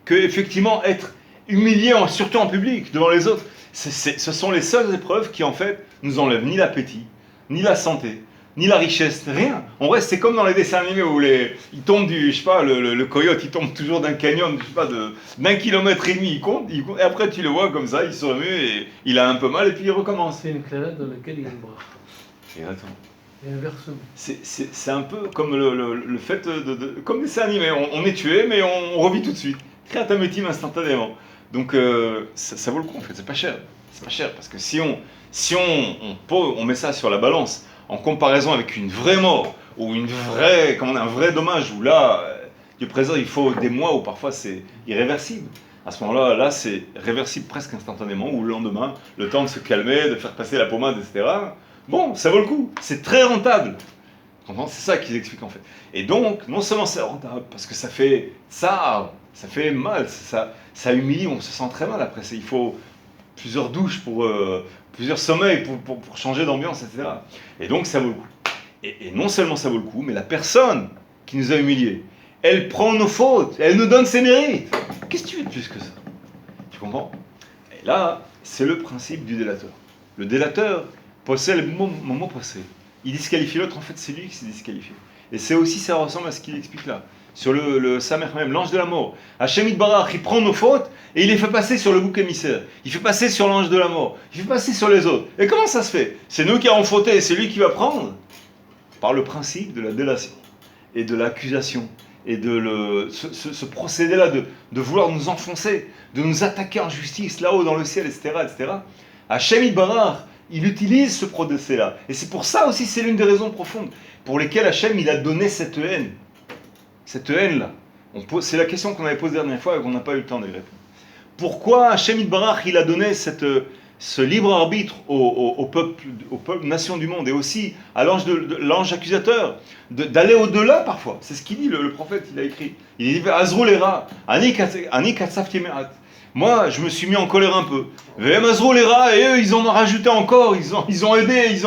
que effectivement être humilié, surtout en public, devant les autres, ce sont les seules épreuves qui en fait nous enlèvent ni l'appétit, ni la santé, ni la richesse, rien. On reste, c'est comme dans les dessins animés où ils tombent je sais pas, le coyote, il tombe toujours d'un canyon, je sais pas, d'1,5 kilomètre, il compte, et après tu le vois comme ça, il se remue, et il a un peu mal, et puis il recommence. C'est une clairette dans laquelle il y a une brache. Exactement. Et inversement. C'est un peu comme le fait comme des dessins animés, on est tué, mais on revit tout de suite. Créatamétime instantanément. Donc ça vaut le coup en fait, c'est pas cher. C'est pas cher, parce que si on met ça sur la balance, en comparaison avec une vraie mort, ou un vrai dommage, où là, Dieu préserve, il faut des mois, ou parfois c'est irréversible. À ce moment-là, là, c'est réversible presque instantanément, ou le lendemain, le temps de se calmer, de faire passer la pommade, etc. Bon, ça vaut le coup, c'est très rentable. C'est ça qu'ils expliquent en fait. Et donc, non seulement c'est rentable, parce que ça fait mal, ça humilie, on se sent très mal après. Il faut plusieurs douches plusieurs sommeils pour changer d'ambiance, etc. Et donc ça vaut le coup. Et non seulement ça vaut le coup, mais la personne qui nous a humiliés, elle prend nos fautes, elle nous donne ses mérites. Qu'est-ce que tu veux de plus que ça? Tu comprends? Et là, c'est le principe du délateur. Le délateur possède le moment possède. Il disqualifie l'autre, en fait c'est lui qui s'est disqualifié. Et c'est aussi, ça ressemble à ce qu'il explique là. Sur le Samer même, l'ange de la mort. Hachem Yitbarach, il prend nos fautes et il les fait passer sur le bouc émissaire. Il fait passer sur l'ange de la mort. Il fait passer sur les autres. Et comment ça se fait? C'est nous qui avons fauté, c'est lui qui va prendre. Par le principe de la délation et de l'accusation et de ce procédé-là de vouloir nous enfoncer, de nous attaquer en justice là-haut dans le ciel, etc. etc. Hachem Yitbarach, il utilise ce procédé-là. Et c'est pour ça aussi, c'est l'une des raisons profondes pour lesquelles Hachem il a donné cette haine. Cette haine-là. C'est la question qu'on avait posée la dernière fois et qu'on n'a pas eu le temps d'y répondre. Pourquoi Hachem Yitbarach il a donné ce libre arbitre au peuple, nation du monde, et aussi à l'ange accusateur, d'aller au-delà parfois? C'est ce qu'il dit, le prophète, il a écrit. Il dit Azrou lera, ani katsafti me'at. Moi, je me suis mis en colère un peu. Vem Azrou lera, et eux, ils en ont rajouté encore, ils ont aidé, ils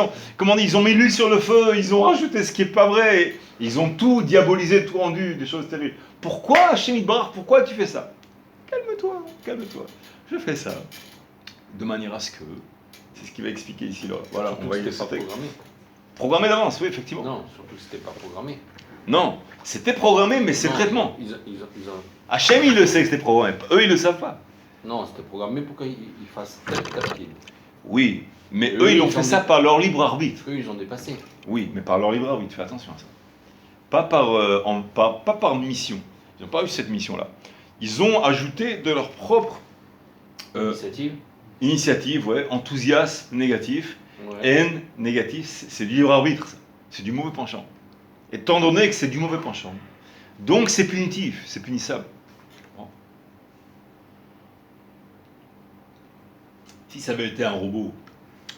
ont mis l'huile sur le feu, ils ont rajouté ce qui n'est pas vrai, et ils ont tout diabolisé, tout rendu, des choses terribles. Pourquoi, Hachem Yitbarach, pourquoi tu fais ça? Calme-toi, calme-toi. Je fais ça de manière à ce que, c'est ce qu'il va expliquer ici là. Voilà, on va y passer. Programmé d'avance, oui, effectivement. Non, surtout que c'était pas programmé. Non, c'était programmé, mais Non, secrètement. ils ont- Hachem, il le sait que c'était programmé. Eux, ils le savent pas. Non, c'était programmé pour qu'ils fassent tel tafkid. Oui, mais Eux, eux, ils ont ils fait ont ça dit- par leur libre arbitre. Eux, ils ont dépassé. Oui, mais par leur libre arbitre, fais attention à ça. Pas par mission. Ils n'ont pas eu cette mission-là. Ils ont ajouté de leur propre Initiative. initiative, ouais, enthousiasme négatif, Ouais. haine négative, c'est du libre arbitre, ça. C'est du mauvais penchant. Étant donné que c'est du mauvais penchant, donc c'est punitif, c'est punissable. Bon. Si ça avait été un robot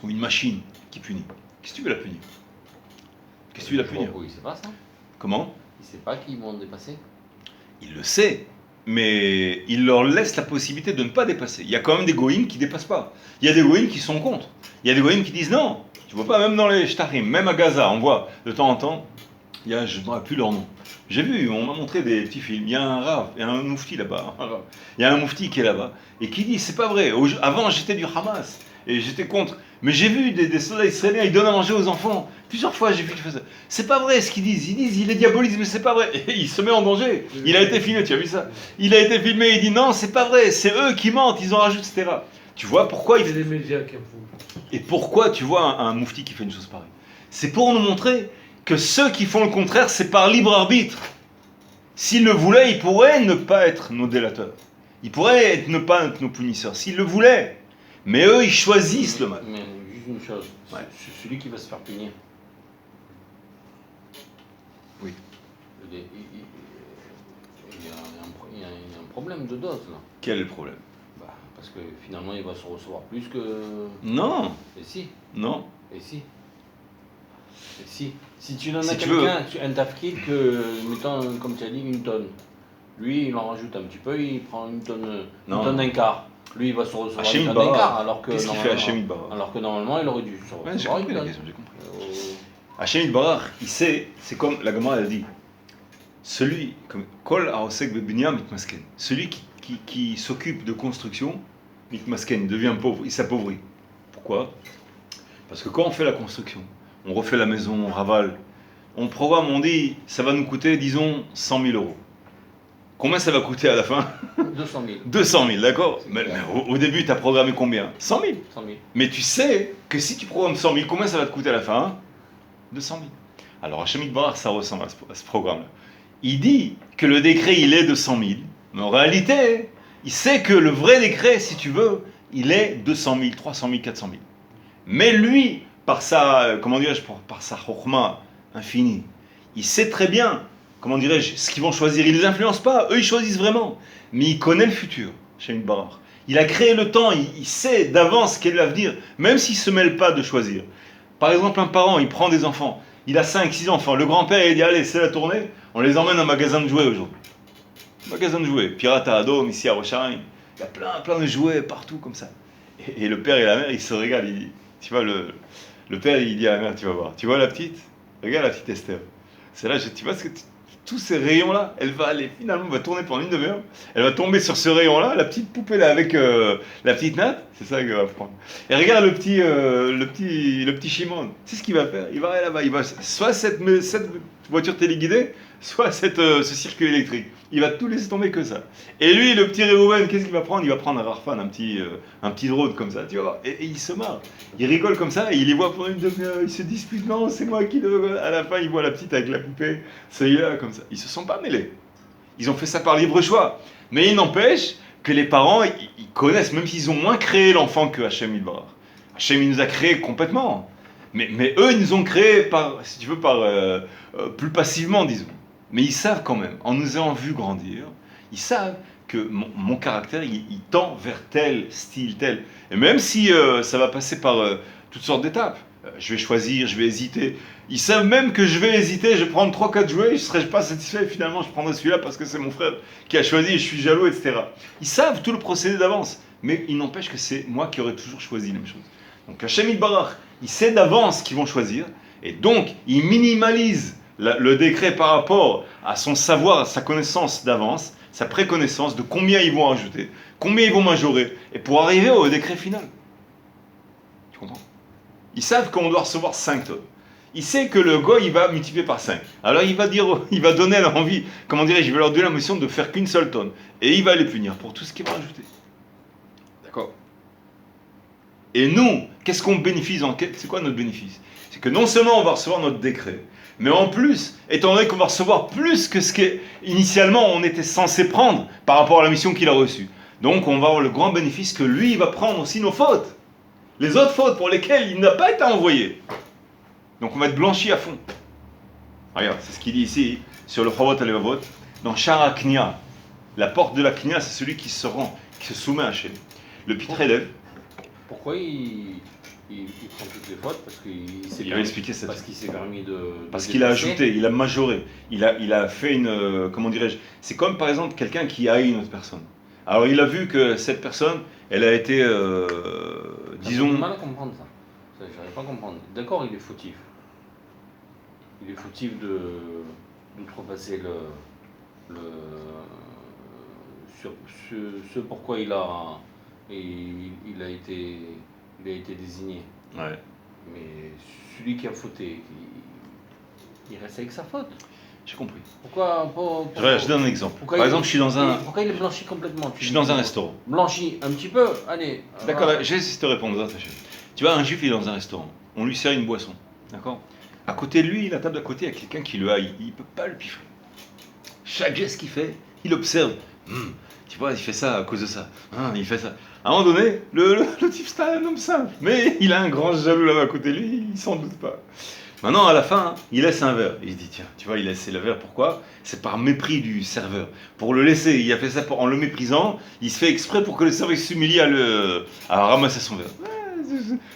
ou une machine qui punit, qu'est-ce que tu veux la punir? Qu'est-ce que tu veux la punir? Il sait pas ça. Comment? Il sait pas qu'ils vont dépasser. Il le sait, mais il leur laisse la possibilité de ne pas dépasser. Il y a quand même des goïms qui ne dépassent pas. Il y a des goïms qui sont contre. Il y a des goïms qui disent non. Tu vois pas, même dans les shtarim, même à Gaza, on voit de temps en temps, je ne me rappelle plus leur nom. J'ai vu, on m'a montré des petits films. Il y a un rav, il y a un moufti là-bas. Il y a un moufti qui est là-bas et qui dit c'est pas vrai. Avant j'étais du Hamas et j'étais contre. Mais j'ai vu des soldats israéliens, ils donnent à manger aux enfants. Plusieurs fois j'ai vu qu'ils faisaient ça. C'est pas vrai ce qu'ils disent. Ils disent il est diaboliste, mais c'est pas vrai. Et il se met en danger. Il a été filmé, tu as vu ça? Il a été filmé, il dit non, c'est pas vrai, c'est eux qui mentent, ils en rajoutent, etc. Tu vois pourquoi C'est les médias qui en font. Et pourquoi tu vois un moufti qui fait une chose pareille? C'est pour nous montrer que ceux qui font le contraire, c'est par libre arbitre. S'ils le voulaient, ils pourraient ne pas être nos délateurs. Ils pourraient ne pas être nos punisseurs, s'ils le voulaient. Mais eux, ils choisissent le mal. Mais juste une chose, Ouais. celui qui va se faire punir. Oui. Il y a un problème de dose là. Quel est le problème? Bah, parce que finalement il va se recevoir plus que. Non, Et si. non. Et si. Et si. Si tu donnes Si à tu quelqu'un un tafkid que, mettons, comme tu as dit, une tonne. Lui, il en rajoute un petit peu, il prend une tonne d'un quart. Lui, il va se recevoir Hachem une tonne Idbarach. d'un quart, alors que Qu'est-ce qu'il fait normalement- Hachem Idbarach? Alors que normalement, il aurait dû se Ouais, j'ai recevoir compris une la tonne. question, j'ai compris. Hachem Idbarach, il sait, c'est comme la Gemara a dit, celui, comme Kol Haosek Bebinyam Mitmasken, celui qui s'occupe de construction, Mitmasken, devient pauvre, il s'appauvrit. Pourquoi? Parce que quand on fait la construction, on refait la maison, on ravale, on programme, on dit, ça va nous coûter, disons, 100 000 euros. Combien ça va coûter à la fin? 200 000. 200 000, d'accord? C'est Mais clair. au début, tu as programmé combien? 100 000. 100 000. Mais tu sais que si tu programmes 100 000, combien ça va te coûter à la fin? 200 000. Alors, Hachem Idbarach, ça ressemble à ce programme-là. Il dit que le décret, il est de 100 000. Mais en réalité, il sait que le vrai décret, si tu veux, il est 200 000, 300 000, 400 000. Mais lui, par sa, comment dirais-je, par sa chokhma infinie, il sait très bien, comment dirais-je, ce qu'ils vont choisir. Il ne les influence pas, eux, ils choisissent vraiment. Mais il connaît le futur, Hachem Idbarach. Il a créé le temps, il sait d'avance quel est l'avenir, même s'il ne se mêle pas de choisir. Par exemple, un parent, il prend des enfants, il a 5, 6 enfants, le grand-père, il dit, allez, c'est la tournée, on les emmène à un magasin de jouets aujourd'hui. Magasin de jouets, Pirate à Adom, ici à Rochaim, il y a plein de jouets partout comme ça. Et le père et la mère, ils se régalent, tu vois, le père, il dit à la mère, tu vas voir, tu vois la petite? Regarde la petite Esther. C'est là, tu vois ce que tous ces rayons-là, elle va aller, finalement, elle va tourner pendant une demi-heure, elle va tomber sur ce rayon-là, la petite poupée là avec la petite natte, c'est ça qu'elle va prendre. Et regarde le petit Shimon, c'est ce qu'il va faire, il va aller là-bas, il va soit cette voiture téléguidée, soit ce circuit électrique. Il va tout laisser tomber que ça. Et lui, le petit Réhouven, qu'est-ce qu'il va prendre? Il va prendre un Rarfan, un petit drone comme ça, tu vois. Et il se marre. Il rigole comme ça, et il les voit pendant une demi-heure, il se dispute, non, c'est moi qui le... À la fin, il voit la petite avec la poupée, celui-là, comme ça. Ils se sont pas mêlés. Ils ont fait ça par libre choix. Mais il n'empêche que les parents, ils connaissent, même s'ils ont moins créé l'enfant que Hachem Idbarach. Hachem, il nous a créé complètement. Mais eux, ils nous ont créé par, si tu veux, plus passivement, disons. Mais ils savent quand même, en nous ayant vu grandir, ils savent que mon caractère, il tend vers tel style, tel. Et même si ça va passer par toutes sortes d'étapes, je vais choisir, je vais hésiter. Ils savent même que je vais hésiter, je vais prendre 3-4 jouets, je ne serai pas satisfait, finalement je prendrai celui-là parce que c'est mon frère qui a choisi et je suis jaloux, etc. Ils savent tout le procédé d'avance, mais il n'empêche que c'est moi qui aurais toujours choisi la même chose. Donc Hachem Idbarach, il sait d'avance qu'ils vont choisir, et donc il minimalise le décret par rapport à son savoir, à sa connaissance d'avance, sa préconnaissance de combien ils vont ajouter, combien ils vont majorer, et pour arriver au décret final. Tu comprends? Ils savent qu'on doit recevoir 5 tonnes. Il sait que le goy, il va multiplier par 5. Alors il va donner l'envie, comment dirais-je, il va leur donner la mission de faire qu'une seule tonne. Et il va les punir pour tout ce qu'il va rajouter. D'accord? Et nous, qu'est-ce qu'on bénéficie c'est quoi notre bénéfice? C'est que non seulement on va recevoir notre décret, mais en plus, étant donné qu'on va recevoir plus que ce qu'initialement on était censé prendre par rapport à la mission qu'il a reçue. Donc on va avoir le grand bénéfice que lui, il va prendre aussi nos fautes. Les autres fautes pour lesquelles il n'a pas été envoyé. Donc on va être blanchi à fond. Regarde, c'est ce qu'il dit ici, sur le Chavot Alevavot, dans Shara Knia. La porte de la Knia, c'est celui qui se rend, qui se soumet à Hachem. Le pitre élève. Pourquoi il prend toutes les fautes? Parce qu'il va expliquer ça. Parce qu'il s'est permis de parce qu'il a ajouté, il a majoré. Il a fait une. Comment dirais-je? C'est comme par exemple quelqu'un qui haït une autre personne. Alors il a vu que cette personne, elle a été. Disons. J'ai mal à comprendre ça. J'arrive pas à comprendre. D'accord, il est fautif. Il est fautif d'outrepasser sur ce pourquoi il a été désigné. Ouais. Mais celui qui a fauté, il reste avec sa faute. J'ai compris. Pourquoi je donne un exemple. Par exemple, je suis dans un. Pourquoi il est blanchi complètement? Je suis dans un restaurant. Blanchi un petit peu, allez. D'accord, je vais essayer de te répondre. Tu vois, un juif, il est dans un restaurant. On lui sert une boisson. D'accord? À côté de lui, la table d'à côté, il y a quelqu'un qui le haït. Il ne peut pas le piffrer. Chaque geste qu'il fait, il observe. Tu vois, il fait ça à cause de ça. Il fait ça. À un moment donné, le type, c'est un homme simple. Mais il a un grand jaloux là-bas à côté de lui, il s'en doute pas. Maintenant, à la fin, il laisse un verre. Il se dit, tiens, tu vois, il laisse le verre, pourquoi? C'est par mépris du serveur. Pour le laisser, il a fait ça en le méprisant. Il se fait exprès pour que le serveur s'humilie à ramasser son verre.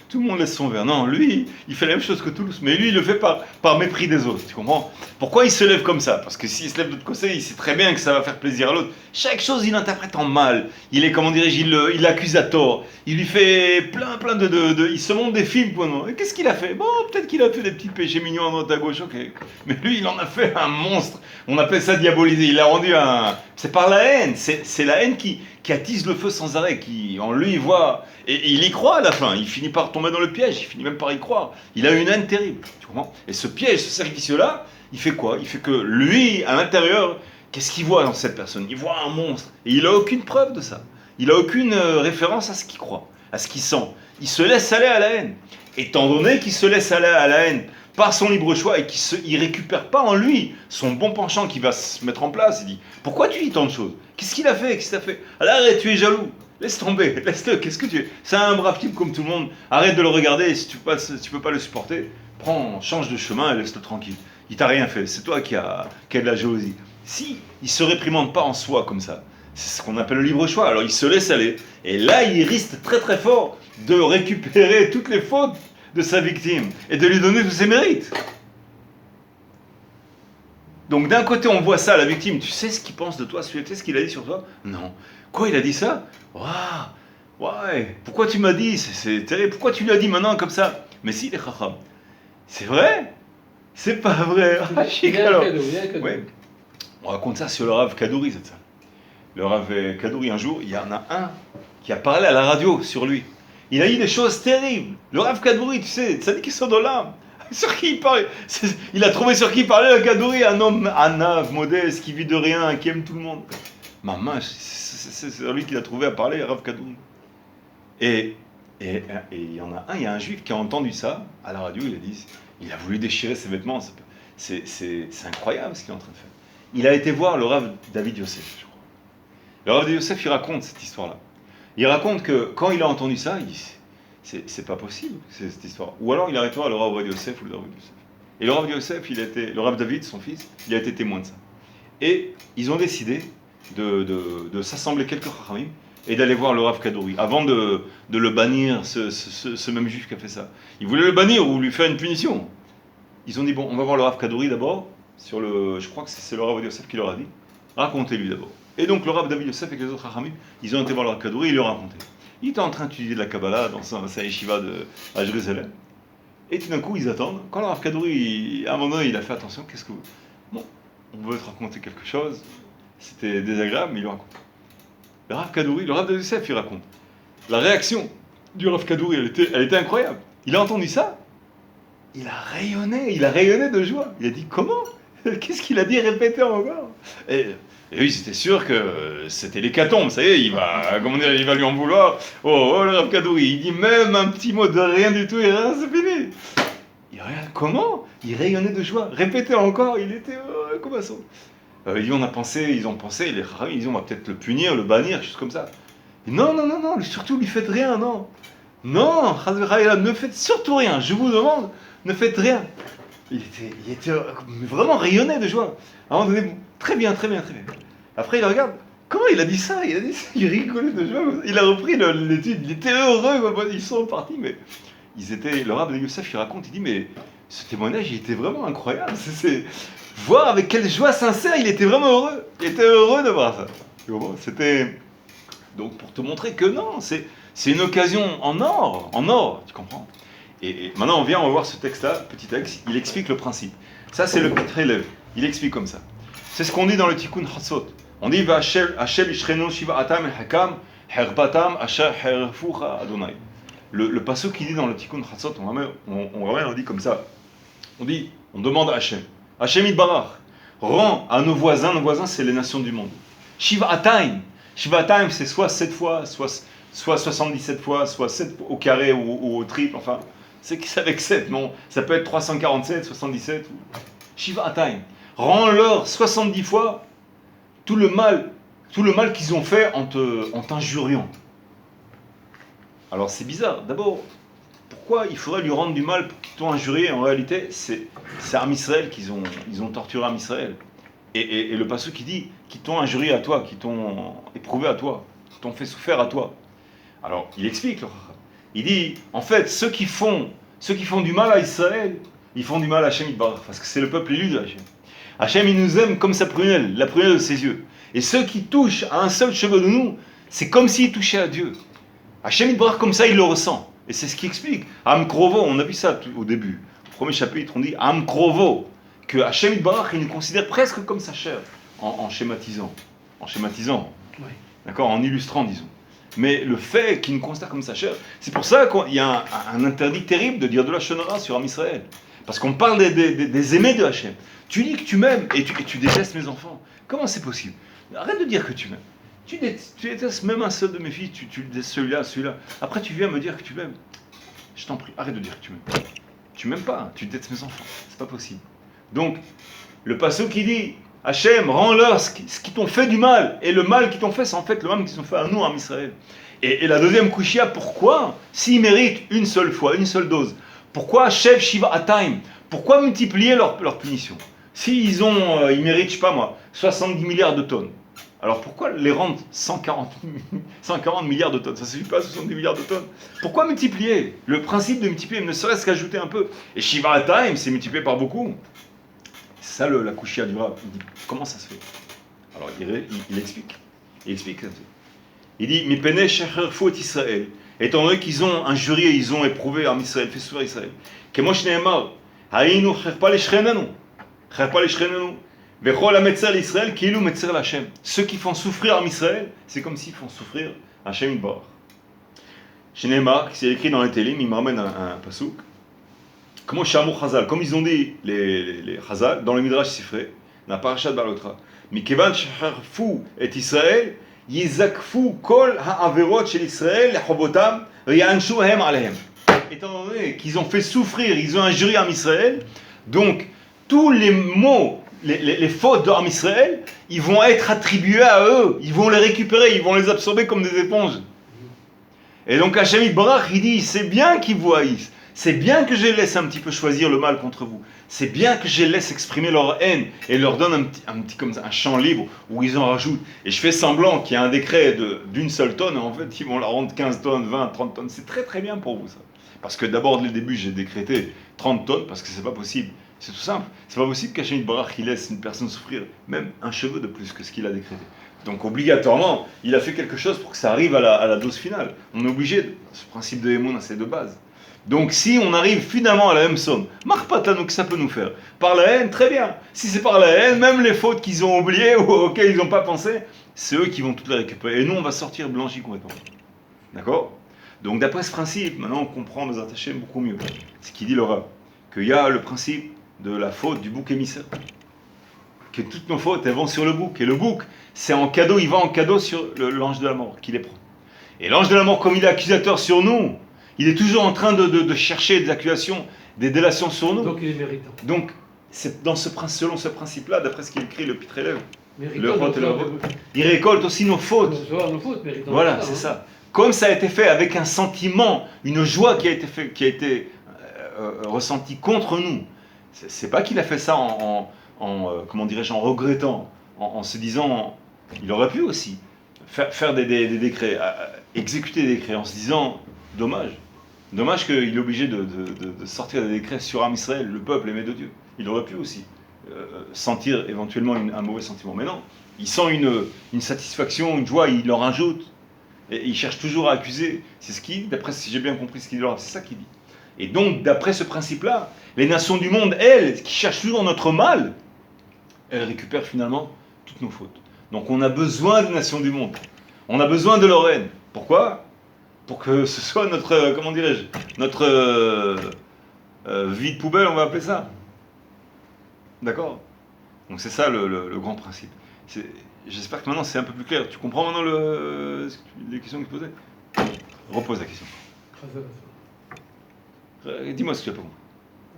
Tout le monde laisse son verre. Non, lui, il fait la même chose que Toulouse, mais lui, il le fait par mépris des autres. Tu comprends? Pourquoi il se lève comme ça? Parce que s'il se lève de l'autre côté, il sait très bien que ça va faire plaisir à l'autre. Chaque chose, il l'interprète en mal. Il est, comment dirais-je, il l'accuse à tort. Il lui fait plein il se montre des films pour nous. Et qu'est-ce qu'il a fait? Bon, peut-être qu'il a fait des petits péchés mignons à droite à gauche, ok. Mais lui, il en a fait un monstre. On appelle ça diaboliser. Il l'a rendu un. C'est par la haine. C'est la haine qui attise le feu sans arrêt, qui en lui voit. Et il y croit à la fin, il finit par tomber dans le piège, il finit même par y croire. Il a une haine terrible, tu comprends? Et ce piège, ce service-là, il fait quoi? Il fait que lui, à l'intérieur, qu'est-ce qu'il voit dans cette personne? Il voit un monstre. Et il n'a aucune preuve de ça. Il n'a aucune référence à ce qu'il croit, à ce qu'il sent. Il se laisse aller à la haine. Étant donné qu'il se laisse aller à la haine par son libre choix et qu'il ne récupère pas en lui son bon penchant qui va se mettre en place, il dit, pourquoi tu dis tant de choses? Qu'est-ce qu'il a fait? Qu'est-ce qu'il a fait? Alors arrête, tu es jaloux. Laisse tomber, laisse-le, qu'est-ce que tu es? C'est un brave type comme tout le monde. Arrête de le regarder, si tu peux pas le supporter, change de chemin et laisse-le tranquille. Il t'a rien fait, c'est toi qui a de la jalousie. Si il se réprimande pas en soi comme ça, c'est ce qu'on appelle le libre choix. Alors il se laisse aller. Et là, il risque très très fort de récupérer toutes les fautes de sa victime et de lui donner tous ses mérites. Donc d'un côté, on voit ça, la victime, tu sais ce qu'il pense de toi, tu sais ce qu'il a dit sur toi? Non. Quoi, il a dit ça? Waouh, ouais, pourquoi tu m'as dit? C'est terrible, pourquoi tu lui as dit maintenant comme ça? Mais si, les chacham, c'est vrai? C'est pas vrai. Alors. Ouais. On raconte ça sur le Rav Kadouri, c'est ça. Le Rav Kadouri, un jour, il y en a un qui a parlé à la radio sur lui. Il a dit des choses terribles. Le Rav Kadouri, tu sais, ça dit qu'il sort de l'âme. Sur qui il parlait? Il a trouvé sur qui il parlait, le Kadouri, un homme anave, modeste, qui vit de rien, qui aime tout le monde. Maman, c'est lui qui l'a trouvé à parler, Rav Kadouri. Et il y en a un, il y a un juif qui a entendu ça à la radio, il a voulu déchirer ses vêtements. C'est incroyable ce qu'il est en train de faire. Il a été voir le Rav David Yosef, je crois. Le Rav David Yosef, il raconte cette histoire-là. Il raconte que quand il a entendu ça, il dit, c'est pas possible, cette histoire. Ou alors il a été voir le Rav Yosef ou le Rav Yosef. Et le Rav Yosef, le Rav David, son fils, il a été témoin de ça. Et ils ont décidé de s'assembler quelques Chachamim et d'aller voir le Rav Kadouri, avant de le bannir, ce même juif qui a fait ça. Ils voulaient le bannir ou lui faire une punition. Ils ont dit, bon, on va voir le Rav Kadouri d'abord, je crois que c'est le Rav Yosef qui leur a dit, racontez-lui d'abord. Et donc le Rav David Yosef et les autres Chachamim, ils ont été voir le Rav Kadouri et il leur a raconté. Il était en train d'étudier de la Kabbalah dans sa yeshiva à Jérusalem. Et tout d'un coup, ils attendent. Quand le Rav Kadouri, à un moment donné, il a fait attention, qu'est-ce que vous... Bon, on veut te raconter quelque chose. C'était désagréable, mais il lui raconte. Le Rav Kadouri, le Rav David Yosef, il raconte. La réaction du Rav Kadouri, elle était incroyable. Il a entendu ça. il a rayonné de joie. Il a dit comment? Qu'est-ce qu'il a dit? Répétez encore. Et eux, ils étaient sûrs que c'était l'hécatombe, ça y est, comment dire, il va lui en vouloir. Oh, le Rav Kadouri, il dit même un petit mot de rien du tout et rien, c'est fini. Comment? Il rayonnait de joie. Répétez encore, il était comme ça. Ils ont pensé, les Chachamim, ils disent on va peut-être le punir, le bannir, quelque chose comme ça. Et non, surtout lui faites rien, non. Non, ne faites surtout rien, je vous demande, ne faites rien. Il était vraiment rayonné de joie. À un moment donné, très bien. Après, il regarde, comment il a dit ça? Il rigolait de joie. Il a repris l'étude, il était heureux, ils sont partis, mais le Rav Ben Youssef, il raconte, il dit, mais ce témoignage, il était vraiment incroyable. Voir avec quelle joie sincère, il était vraiment heureux. Il était heureux de voir ça. C'était... Donc, pour te montrer que non, c'est une occasion en or, tu comprends? Et maintenant, on va voir ce texte-là, petit texte, il explique le principe. Ça, c'est le Pitre Lev. Il explique comme ça. C'est ce qu'on dit dans le Tikkun Chatzot. On dit Hashem ishrenu shiva atam hakam herbatam asher herfucha Adonai. Le passage qui dit dans le Tikkun Chatzot, on dit comme ça. On demande à Hashem. Hashem Yitbarach, rend à nos voisins c'est les nations du monde. Shiva atam, c'est soit 7 fois, soit 77 fois, soit 7 au carré ou au triple, enfin, c'est avec 7, non, ça peut être 347, 77. Shiva atam, rends-leur 70 fois tout le mal qu'ils ont fait en t'injuriant. Alors c'est bizarre, d'abord, pourquoi il faudrait lui rendre du mal pour qu'ils t'ont injurié? En réalité, c'est Am Israël ils ont torturé Am Israël. Et le passage qui dit qu'ils t'ont injurié à toi, qu'ils t'ont éprouvé à toi, qu'ils t'ont fait souffrir à toi. Alors, il explique, il dit, en fait, ceux qui font du mal à Israël, ils font du mal à Hashem Yitbarach, parce que c'est le peuple élu de Hashem. Hashem, il nous aime comme sa prunelle, la prunelle de ses yeux. Et ceux qui touchent à un seul cheveu de nous, c'est comme s'ils touchaient à Dieu. Hashem Yitbarach, comme ça, il le ressent. Et c'est ce qui explique. Am Krovo, on a vu ça au début. Au premier chapitre, on dit Am Krovo, que Hashem Yitbarach, il nous considère presque comme sa chair, en schématisant. Oui. D'accord, en illustrant, disons. Mais le fait qu'il nous considère comme sa chair, c'est pour ça qu'il y a un interdit terrible de dire de la Shonara sur Am Israël. Parce qu'on parle des aimés de Hashem. Tu dis que tu m'aimes et tu détestes mes enfants. Comment c'est possible? Arrête de dire que tu m'aimes. Tu détestes même un seul de mes filles, tu détestes celui-là. Après, tu viens me dire que tu m'aimes. Je t'en prie, arrête de dire que tu m'aimes. Tu m'aimes pas, tu détestes mes enfants. C'est pas possible. Donc, le passage qui dit Hachem, rends-leur ce qui t'ont fait du mal. Et le mal qu'ils t'ont fait, c'est en fait le mal qu'ils ont fait à nous, en Israël. Et la deuxième kushia, pourquoi? S'ils méritent une seule fois, une seule dose, pourquoi Shev Shiva Ataim? Pourquoi multiplier leur punition? S'ils méritent, je sais pas moi, 70 milliards de tonnes. Alors pourquoi les rendre 140 milliards de tonnes? Ça ne suffit pas, 70 milliards de tonnes. Pourquoi multiplier? Le principe de multiplier, ne serait-ce qu'ajouter un peu. Et Shiva Ataim, c'est multiplié par beaucoup. C'est ça la kushia du Rav. Il dit, comment ça se fait? Alors il explique. Il explique. Il dit, Mi pene shecher fot Israël. Étant donné qu'ils ont injurié, ils ont éprouvé en Israël, fait souffrir Israël. Kemosh ne'emar, haïnu cherpa l'ishrenanu. Cherpa l'ishrenanu. Vechol hametzer l'Israël, kilu metzer l'Hashem. Ceux qui font souffrir en Israël, c'est comme s'ils font souffrir Hashem Yitbarach. Chez Neymar, c'est écrit dans les Télim, il me ramène un pasouk. Comment Shamur Chazal, comme ils ont dit les Chazal, dans le Midrash Sifré, dans la Parashat Balotra, Mikevan shecherfu et Israël, yizakfu kol ha'averot shel Israël, lechobotam, riyanshu hem alehem. Étant donné qu'ils ont fait souffrir, ils ont injurié en Israël, donc tous les maux, les fautes d'Am Israël, ils vont être attribués à eux, ils vont les récupérer, ils vont les absorber comme des éponges. Et donc Hashem Yitbarach, il dit, c'est bien qu'ils vous haïssent. C'est bien que je les laisse un petit peu choisir le mal contre vous. C'est bien que je les laisse exprimer leur haine et leur donne un petit comme ça, un champ libre où ils en rajoutent. Et je fais semblant qu'il y a un décret d'une seule tonne, et en fait ils vont la rendre 15 tonnes, 20, 30 tonnes. C'est très très bien pour vous ça. Parce que d'abord, dès le début, j'ai décrété 30 tonnes parce que c'est pas possible. C'est tout simple. C'est pas possible qu'Hashem Yitbarach il laisse une personne souffrir même un cheveu de plus que ce qu'il a décrété. Donc obligatoirement, il a fait quelque chose pour que ça arrive à la dose finale. On est obligé, ce principe de Emoun, c'est de base. Donc si on arrive finalement à la même somme, marpatlanou que ça peut nous faire. Par la haine, très bien. Si c'est par la haine, même les fautes qu'ils ont oubliées ou auxquelles ils n'ont pas pensé, c'est eux qui vont toutes les récupérer. Et nous, on va sortir blanchis complètement. D'accord? Donc d'après ce principe, maintenant on comprend nos attachés beaucoup mieux. Ce qu'il dit le Rav, qu'il y a le principe de la faute du bouc émissaire. Que toutes nos fautes, elles vont sur le bouc. Et le bouc, c'est en cadeau, il va en cadeau sur l'ange de la mort qui les prend. Et l'ange de la mort, comme il est accusateur sur nous, il est toujours en train de chercher des accusations, des délations sur nous. Donc il est méritant. Donc, c'est selon ce principe-là, d'après ce qu'il écrit, le Pitre élève, Méritant le rot de et le recevoir rot, il récolte aussi nos fautes. nos fautes, méritant. Voilà, de c'est hein. ça. Comme ça a été fait avec un sentiment, une joie qui a été ressentie contre nous. C'est pas qu'il a fait ça comment dirais-je, en regrettant, en se disant, il aurait pu aussi faire des décrets, exécuter des décrets, en se disant, dommage qu'il est obligé de sortir des décrets sur Am Israël, le peuple aimé de Dieu. Il aurait pu aussi sentir éventuellement un mauvais sentiment. Mais non, il sent une satisfaction, une joie, il en rajoute. Et il cherche toujours à accuser. C'est ce qu'il dit, d'après si j'ai bien compris ce qu'il dit, c'est ça qu'il dit. Et donc, d'après ce principe-là, les nations du monde, elles, qui cherchent toujours notre mal, elles récupèrent finalement toutes nos fautes. Donc on a besoin des nations du monde. On a besoin de leur aide. Pourquoi ? Pour que ce soit notre, comment dirais-je, notre vide poubelle, on va appeler ça. D'accord ? Donc c'est ça le grand principe. J'espère que maintenant c'est un peu plus clair. Tu comprends maintenant les questions que tu posais ? Repose la question. Dis-moi ce que tu as pas compris.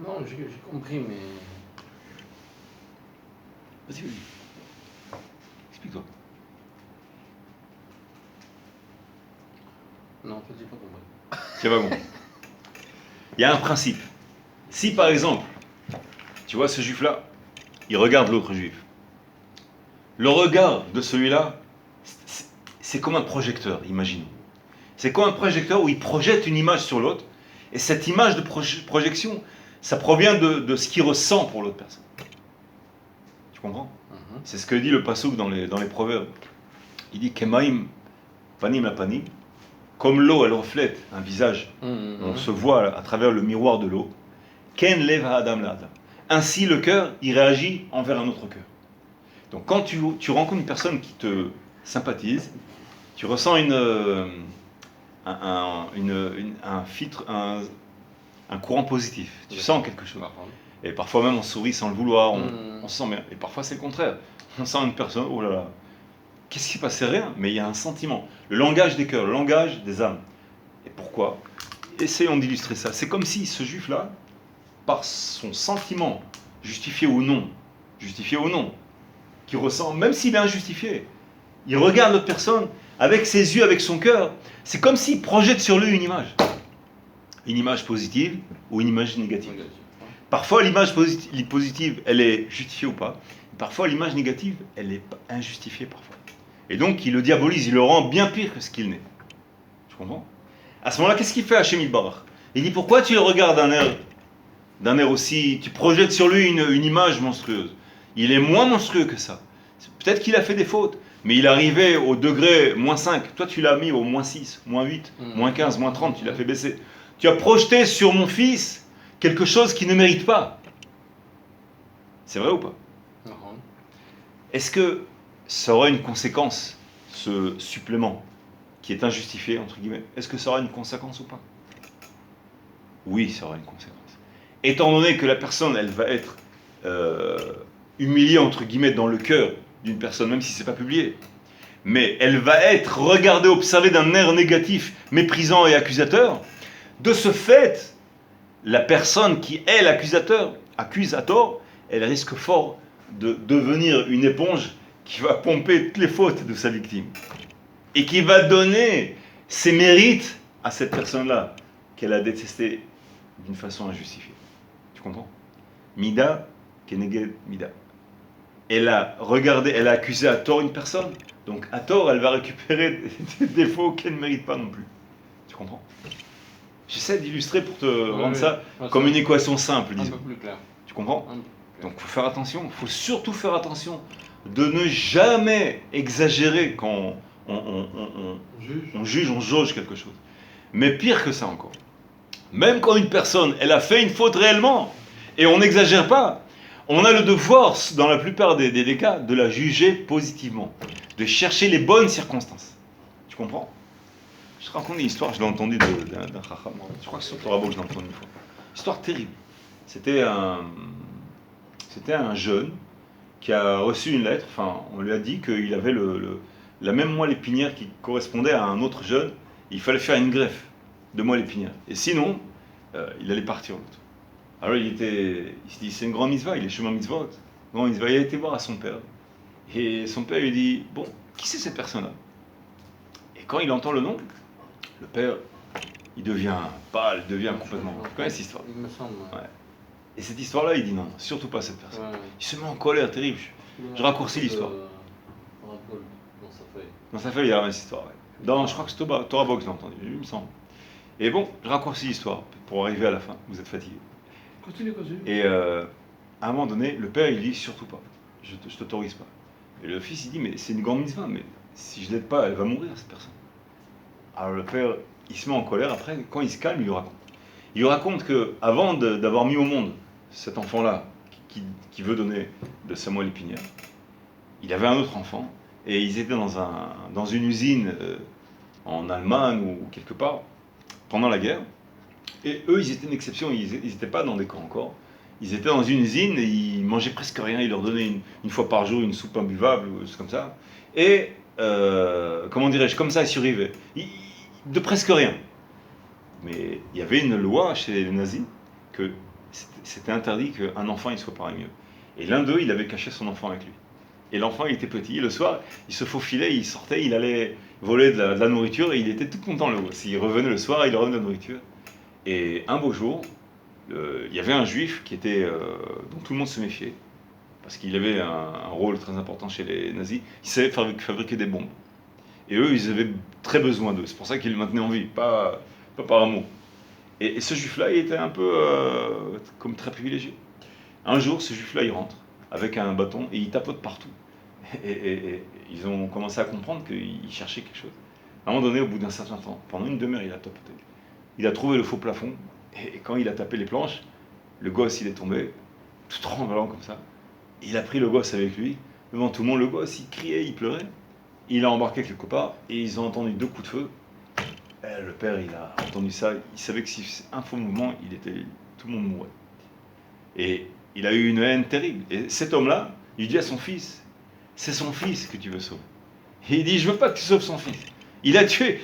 Non, j'ai compris, mais... Vas-y. Explique-toi. Non, en fait, j'ai pas compris. C'est pas bon. Il y a un principe. Si par exemple, tu vois ce juif-là, il regarde l'autre juif. Le regard de celui-là, c'est comme un projecteur, imaginons. C'est comme un projecteur où il projette une image sur l'autre, et cette image de projection, ça provient de ce qu'il ressent pour l'autre personne. Tu comprends ? C'est ce que dit le passouk dans les proverbes. Il dit Kemaim panim la panim, comme l'eau elle reflète un visage, on se voit à travers le miroir de l'eau. Ken lev ha'adam la'adam. Ainsi le cœur, il réagit envers un autre cœur. Donc quand tu rencontres une personne qui te sympathise, tu ressens un courant positif. Tu sens quelque chose. Et parfois même on sourit sans le vouloir, on se sent bien. Et parfois c'est le contraire. On sent une personne, oh là là, qu'est-ce qui s'est passé ? Rien, mais il y a un sentiment. Le langage des cœurs, le langage des âmes. Et pourquoi ? Essayons d'illustrer ça. C'est comme si ce juif-là, par son sentiment, justifié ou non, qu'il ressent, même s'il est injustifié, il regarde l'autre personne avec ses yeux, avec son cœur. C'est comme s'il projette sur lui une image positive ou une image négative. Parfois l'image positive, elle est justifiée ou pas. Parfois l'image négative, elle est injustifiée parfois. Et donc il le diabolise, il le rend bien pire que ce qu'il n'est. Tu comprends ? À ce moment-là, qu'est-ce qu'il fait Hachem Yitbarach ? Il dit pourquoi tu le regardes d'un air aussi, tu projettes sur lui une image monstrueuse. Il est moins monstrueux que ça. Peut-être qu'il a fait des fautes, mais il est arrivé au degré -5. Toi, tu l'as mis au -6, -8, -15, -30, tu l'as fait baisser. Tu as projeté sur mon fils quelque chose qu'il ne mérite pas. C'est vrai ou pas ? Est-ce que ça aura une conséquence, ce supplément, qui est injustifié, entre guillemets ? Est-ce que ça aura une conséquence ou pas ? Oui, ça aura une conséquence. Étant donné que la personne, elle va être humiliée, entre guillemets, dans le cœur d'une personne, même si ce n'est pas publié, mais elle va être regardée, observée d'un air négatif, méprisant et accusateur. De ce fait, la personne qui est l'accusateur, accuse à tort, elle risque fort de devenir une éponge qui va pomper toutes les fautes de sa victime et qui va donner ses mérites à cette personne-là qu'elle a détestée d'une façon injustifiée. Tu comprends ? Mida keneged mida. Elle a regardé, elle a accusé à tort une personne, donc à tort, elle va récupérer des défauts qu'elle ne mérite pas non plus. Tu comprends ? J'essaie d'illustrer pour te rendre ça comme une équation simple, disons. Un peu plus clair. Tu comprends ? Donc il faut faire attention, il faut surtout faire attention de ne jamais exagérer quand on juge, on jauge quelque chose. Mais pire que ça encore, même quand une personne, elle a fait une faute réellement, et on n'exagère pas, on a le devoir, dans la plupart des cas, de la juger positivement, de chercher les bonnes circonstances. Tu comprends ? Je te raconte une histoire, je l'ai entendue d'un chacham. Je crois que c'est sur Torah, je l'ai entendue une fois. Histoire terrible. C'était un jeune qui a reçu une lettre, enfin, on lui a dit qu'il avait la même moelle épinière qui correspondait à un autre jeune. Il fallait faire une greffe de moelle épinière. Et sinon, il allait partir l'autre. Alors il s'est dit, c'est une grande mitzvah, il est chemin mitzvot. Grand mitzvah. Il a été voir à son père. Et son père lui dit, bon, qui c'est cette personne-là? Et quand il entend le nom, le père, il devient pâle, il devient complètement... Tu connais cette histoire? Il me semble. Ouais. Et cette histoire-là, il dit non, surtout pas cette personne. Ouais. Il se met en colère terrible. Je raccourcis l'histoire. Dans sa feuille. Dans sa feuille, il y a la même histoire. Ouais. Je crois que c'est Torah Box, j'ai entendu, il me semble. Et bon, je raccourcis l'histoire pour arriver à la fin. Vous êtes fatigué. Continue. Et à un moment donné, le père, il dit surtout pas. Je t'autorise pas. Et le fils, il dit, mais c'est une grande mitzvah, mais si je l'aide pas, elle va mourir, cette personne. Alors le père, il se met en colère. Après, quand il se calme, il lui raconte. Il lui raconte qu'avant d'avoir mis au monde cet enfant-là, qui veut donner de sa moelle épinière, il avait un autre enfant, et ils étaient dans une usine en Allemagne ou quelque part, pendant la guerre, et eux, ils étaient une exception, ils n'étaient pas dans des camps encore, ils étaient dans une usine, et ils mangeaient presque rien, ils leur donnaient une fois par jour une soupe imbuvable, ou comme ça, et, comment dirais-je, comme ça, ils survivaient, de presque rien. Mais il y avait une loi chez les nazis que c'était interdit qu'un enfant il soit parmi eux. Et l'un d'eux, il avait caché son enfant avec lui. Et l'enfant, il était petit. Et le soir, il se faufilait, il sortait, il allait voler de la nourriture et il était tout content le gosse. Il revenait le soir, il revenait de la nourriture. Et un beau jour, il y avait un juif dont tout le monde se méfiait. Parce qu'il avait un rôle très important chez les nazis. Il savait fabriquer des bombes. Et eux, ils avaient très besoin d'eux. C'est pour ça qu'ils le maintenaient en vie, pas par amour. Et ce juif-là, il était un peu comme très privilégié. Un jour, ce juif-là, il rentre avec un bâton et il tapote partout. Et ils ont commencé à comprendre qu'il cherchait quelque chose. À un moment donné, au bout d'un certain temps, pendant une demi-heure, il a tapoté. Il a trouvé le faux plafond et quand il a tapé les planches, le gosse, il est tombé, tout tremblant comme ça. Il a pris le gosse avec lui. Devant tout le monde, le gosse, il criait, il pleurait. Il a embarqué quelque part et ils ont entendu 2 coups de feu. Et le père, il a entendu ça, il savait que si un faux mouvement, tout le monde mourrait. Et il a eu une haine terrible. Et cet homme-là, il dit à son fils, c'est son fils que tu veux sauver. Et il dit, je veux pas que tu sauves son fils. Il a tué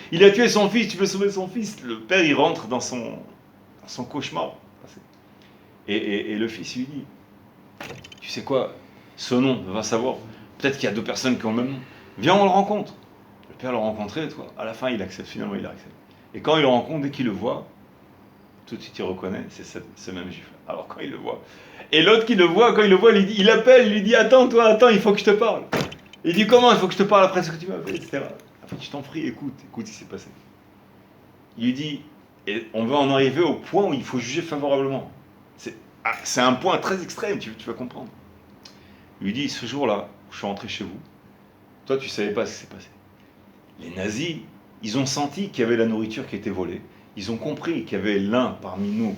son fils, tu veux sauver son fils. Le père, il rentre dans son cauchemar. Et le fils lui dit, tu sais quoi, ce nom, va savoir, peut-être qu'il y a 2 personnes qui ont le même nom. Viens, on le rencontre. Le père l'a rencontré, à la fin, il accepte, finalement, il accepte. Et quand il le rencontre, dès qu'il le voit, tout de suite, il reconnaît, c'est ce même juif-là. Alors, quand il le voit. Et l'autre qui le voit, quand il le voit, il appelle, il lui dit, attends, il faut que je te parle. Il dit, comment il faut que je te parle après ce que tu m'as fait, etc. Enfin, je t'en prie, écoute ce qui s'est passé. Il lui dit, et on va en arriver au point où il faut juger favorablement. C'est un point très extrême, tu vas comprendre. Il lui dit, ce jour-là, je suis rentré chez vous, toi, tu ne savais pas ce qui s'est passé. Les nazis, ils ont senti qu'il y avait la nourriture qui était volée. Ils ont compris qu'il y avait l'un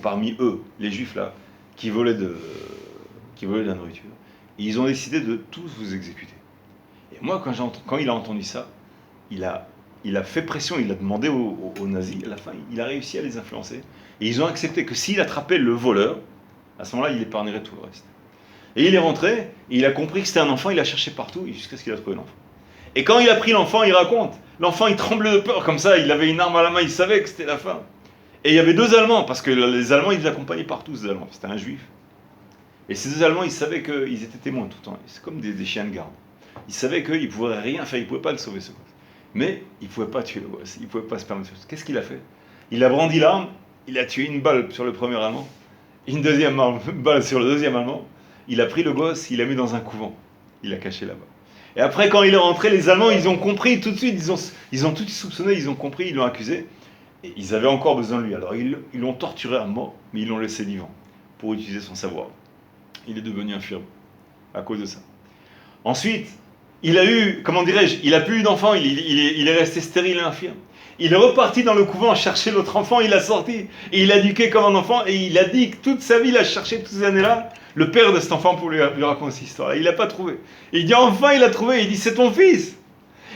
parmi eux, les juifs là, qui volait de la nourriture. Et ils ont décidé de tous vous exécuter. Et moi, quand il a entendu ça, il a fait pression, il a demandé aux nazis, à la fin, il a réussi à les influencer. Et ils ont accepté que s'il attrapait le voleur, à ce moment-là, il épargnerait tout le reste. Et il est rentré, et il a compris que c'était un enfant, il a cherché partout, jusqu'à ce qu'il a trouvé l'enfant. Et quand il a pris l'enfant, il raconte, l'enfant il tremblait de peur comme ça, il avait une arme à la main, il savait que c'était la fin. Et il y avait 2 Allemands, parce que les Allemands, ils l'accompagnaient partout, ces Allemands, c'était un juif. Et ces 2 Allemands, ils savaient qu'ils étaient témoins tout le temps, c'est comme des chiens de garde. Ils savaient qu'ils ne pouvaient rien faire, ils ne pouvaient pas le sauver ce gosse. Mais ils ne pouvaient pas tuer le gosse, ils ne pouvaient pas se permettre de faire. Qu'est-ce qu'il a fait? Il a brandi l'arme, il a tué une balle sur le premier Allemand, une deuxième balle sur le deuxième Allemand, il a pris le gosse, il l'a mis dans un couvent, il l'a caché là-bas. Et après, quand il est rentré, les Allemands, ils ont compris tout de suite, ils ont tout soupçonné, ils ont compris, ils l'ont accusé. Et ils avaient encore besoin de lui. Alors, ils l'ont torturé à mort, mais ils l'ont laissé vivant pour utiliser son savoir. Il est devenu infirme à cause de ça. Ensuite, il a eu, il a plus eu d'enfant, il est resté stérile et infirme. Il est reparti dans le couvent chercher l'autre enfant, il l'a sorti, et il l'a éduqué comme un enfant, et il a dit que toute sa vie, il a cherché toutes ces années-là, le père de cet enfant pour lui raconter cette histoire. Et il l'a pas trouvé. Et il dit, enfin, il l'a trouvé, il dit, c'est ton fils.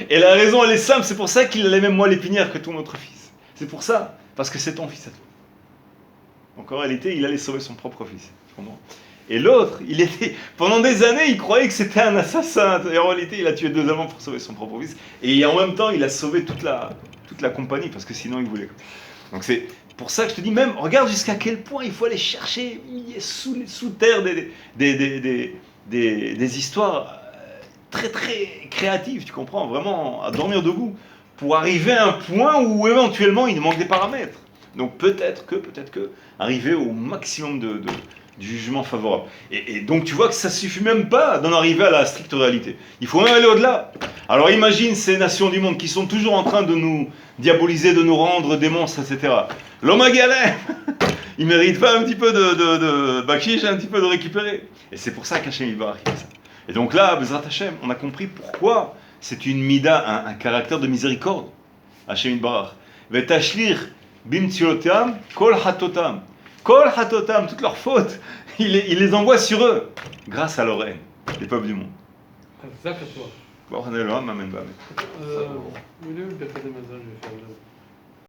Et la raison, elle est simple, c'est pour ça qu'il a les mêmes moelles épinières que ton autre fils. C'est pour ça, parce que c'est ton fils à toi. Donc en réalité, il allait sauver son propre fils. Tu comprends ? Et l'autre, pendant des années, il croyait que c'était un assassin. Et en réalité, il a tué 2 Allemands pour sauver son propre fils. Et en même temps, il a sauvé toute la compagnie, parce que sinon, il voulait. Donc c'est pour ça que je te dis, même, regarde jusqu'à quel point il faut aller chercher sous terre des histoires très très créatives, tu comprends, vraiment à dormir debout, pour arriver à un point où éventuellement il manque des paramètres. Donc peut-être que, arriver au maximum du jugement favorable. Et donc tu vois que ça ne suffit même pas d'en arriver à la stricte réalité. Il faut même aller au-delà. Alors imagine ces nations du monde qui sont toujours en train de nous diaboliser, de nous rendre des monstres, etc. L'homme à galère, il ne mérite pas un petit peu de bakhish, un petit peu de récupérer. Et c'est pour ça qu'Hachem Yitbarach fait ça. Et donc là, Bezrat Hashem, on a compris pourquoi c'est une mida, un caractère de miséricorde. Hachem Yitbarach. Vetashlir bimtzilotam kol hatotam. Kol hatotam, toutes leurs fautes, il les envoie sur eux, grâce à leur haine, les peuples du monde. C'est ça que toi. Bon, on est là, amen, amen. Le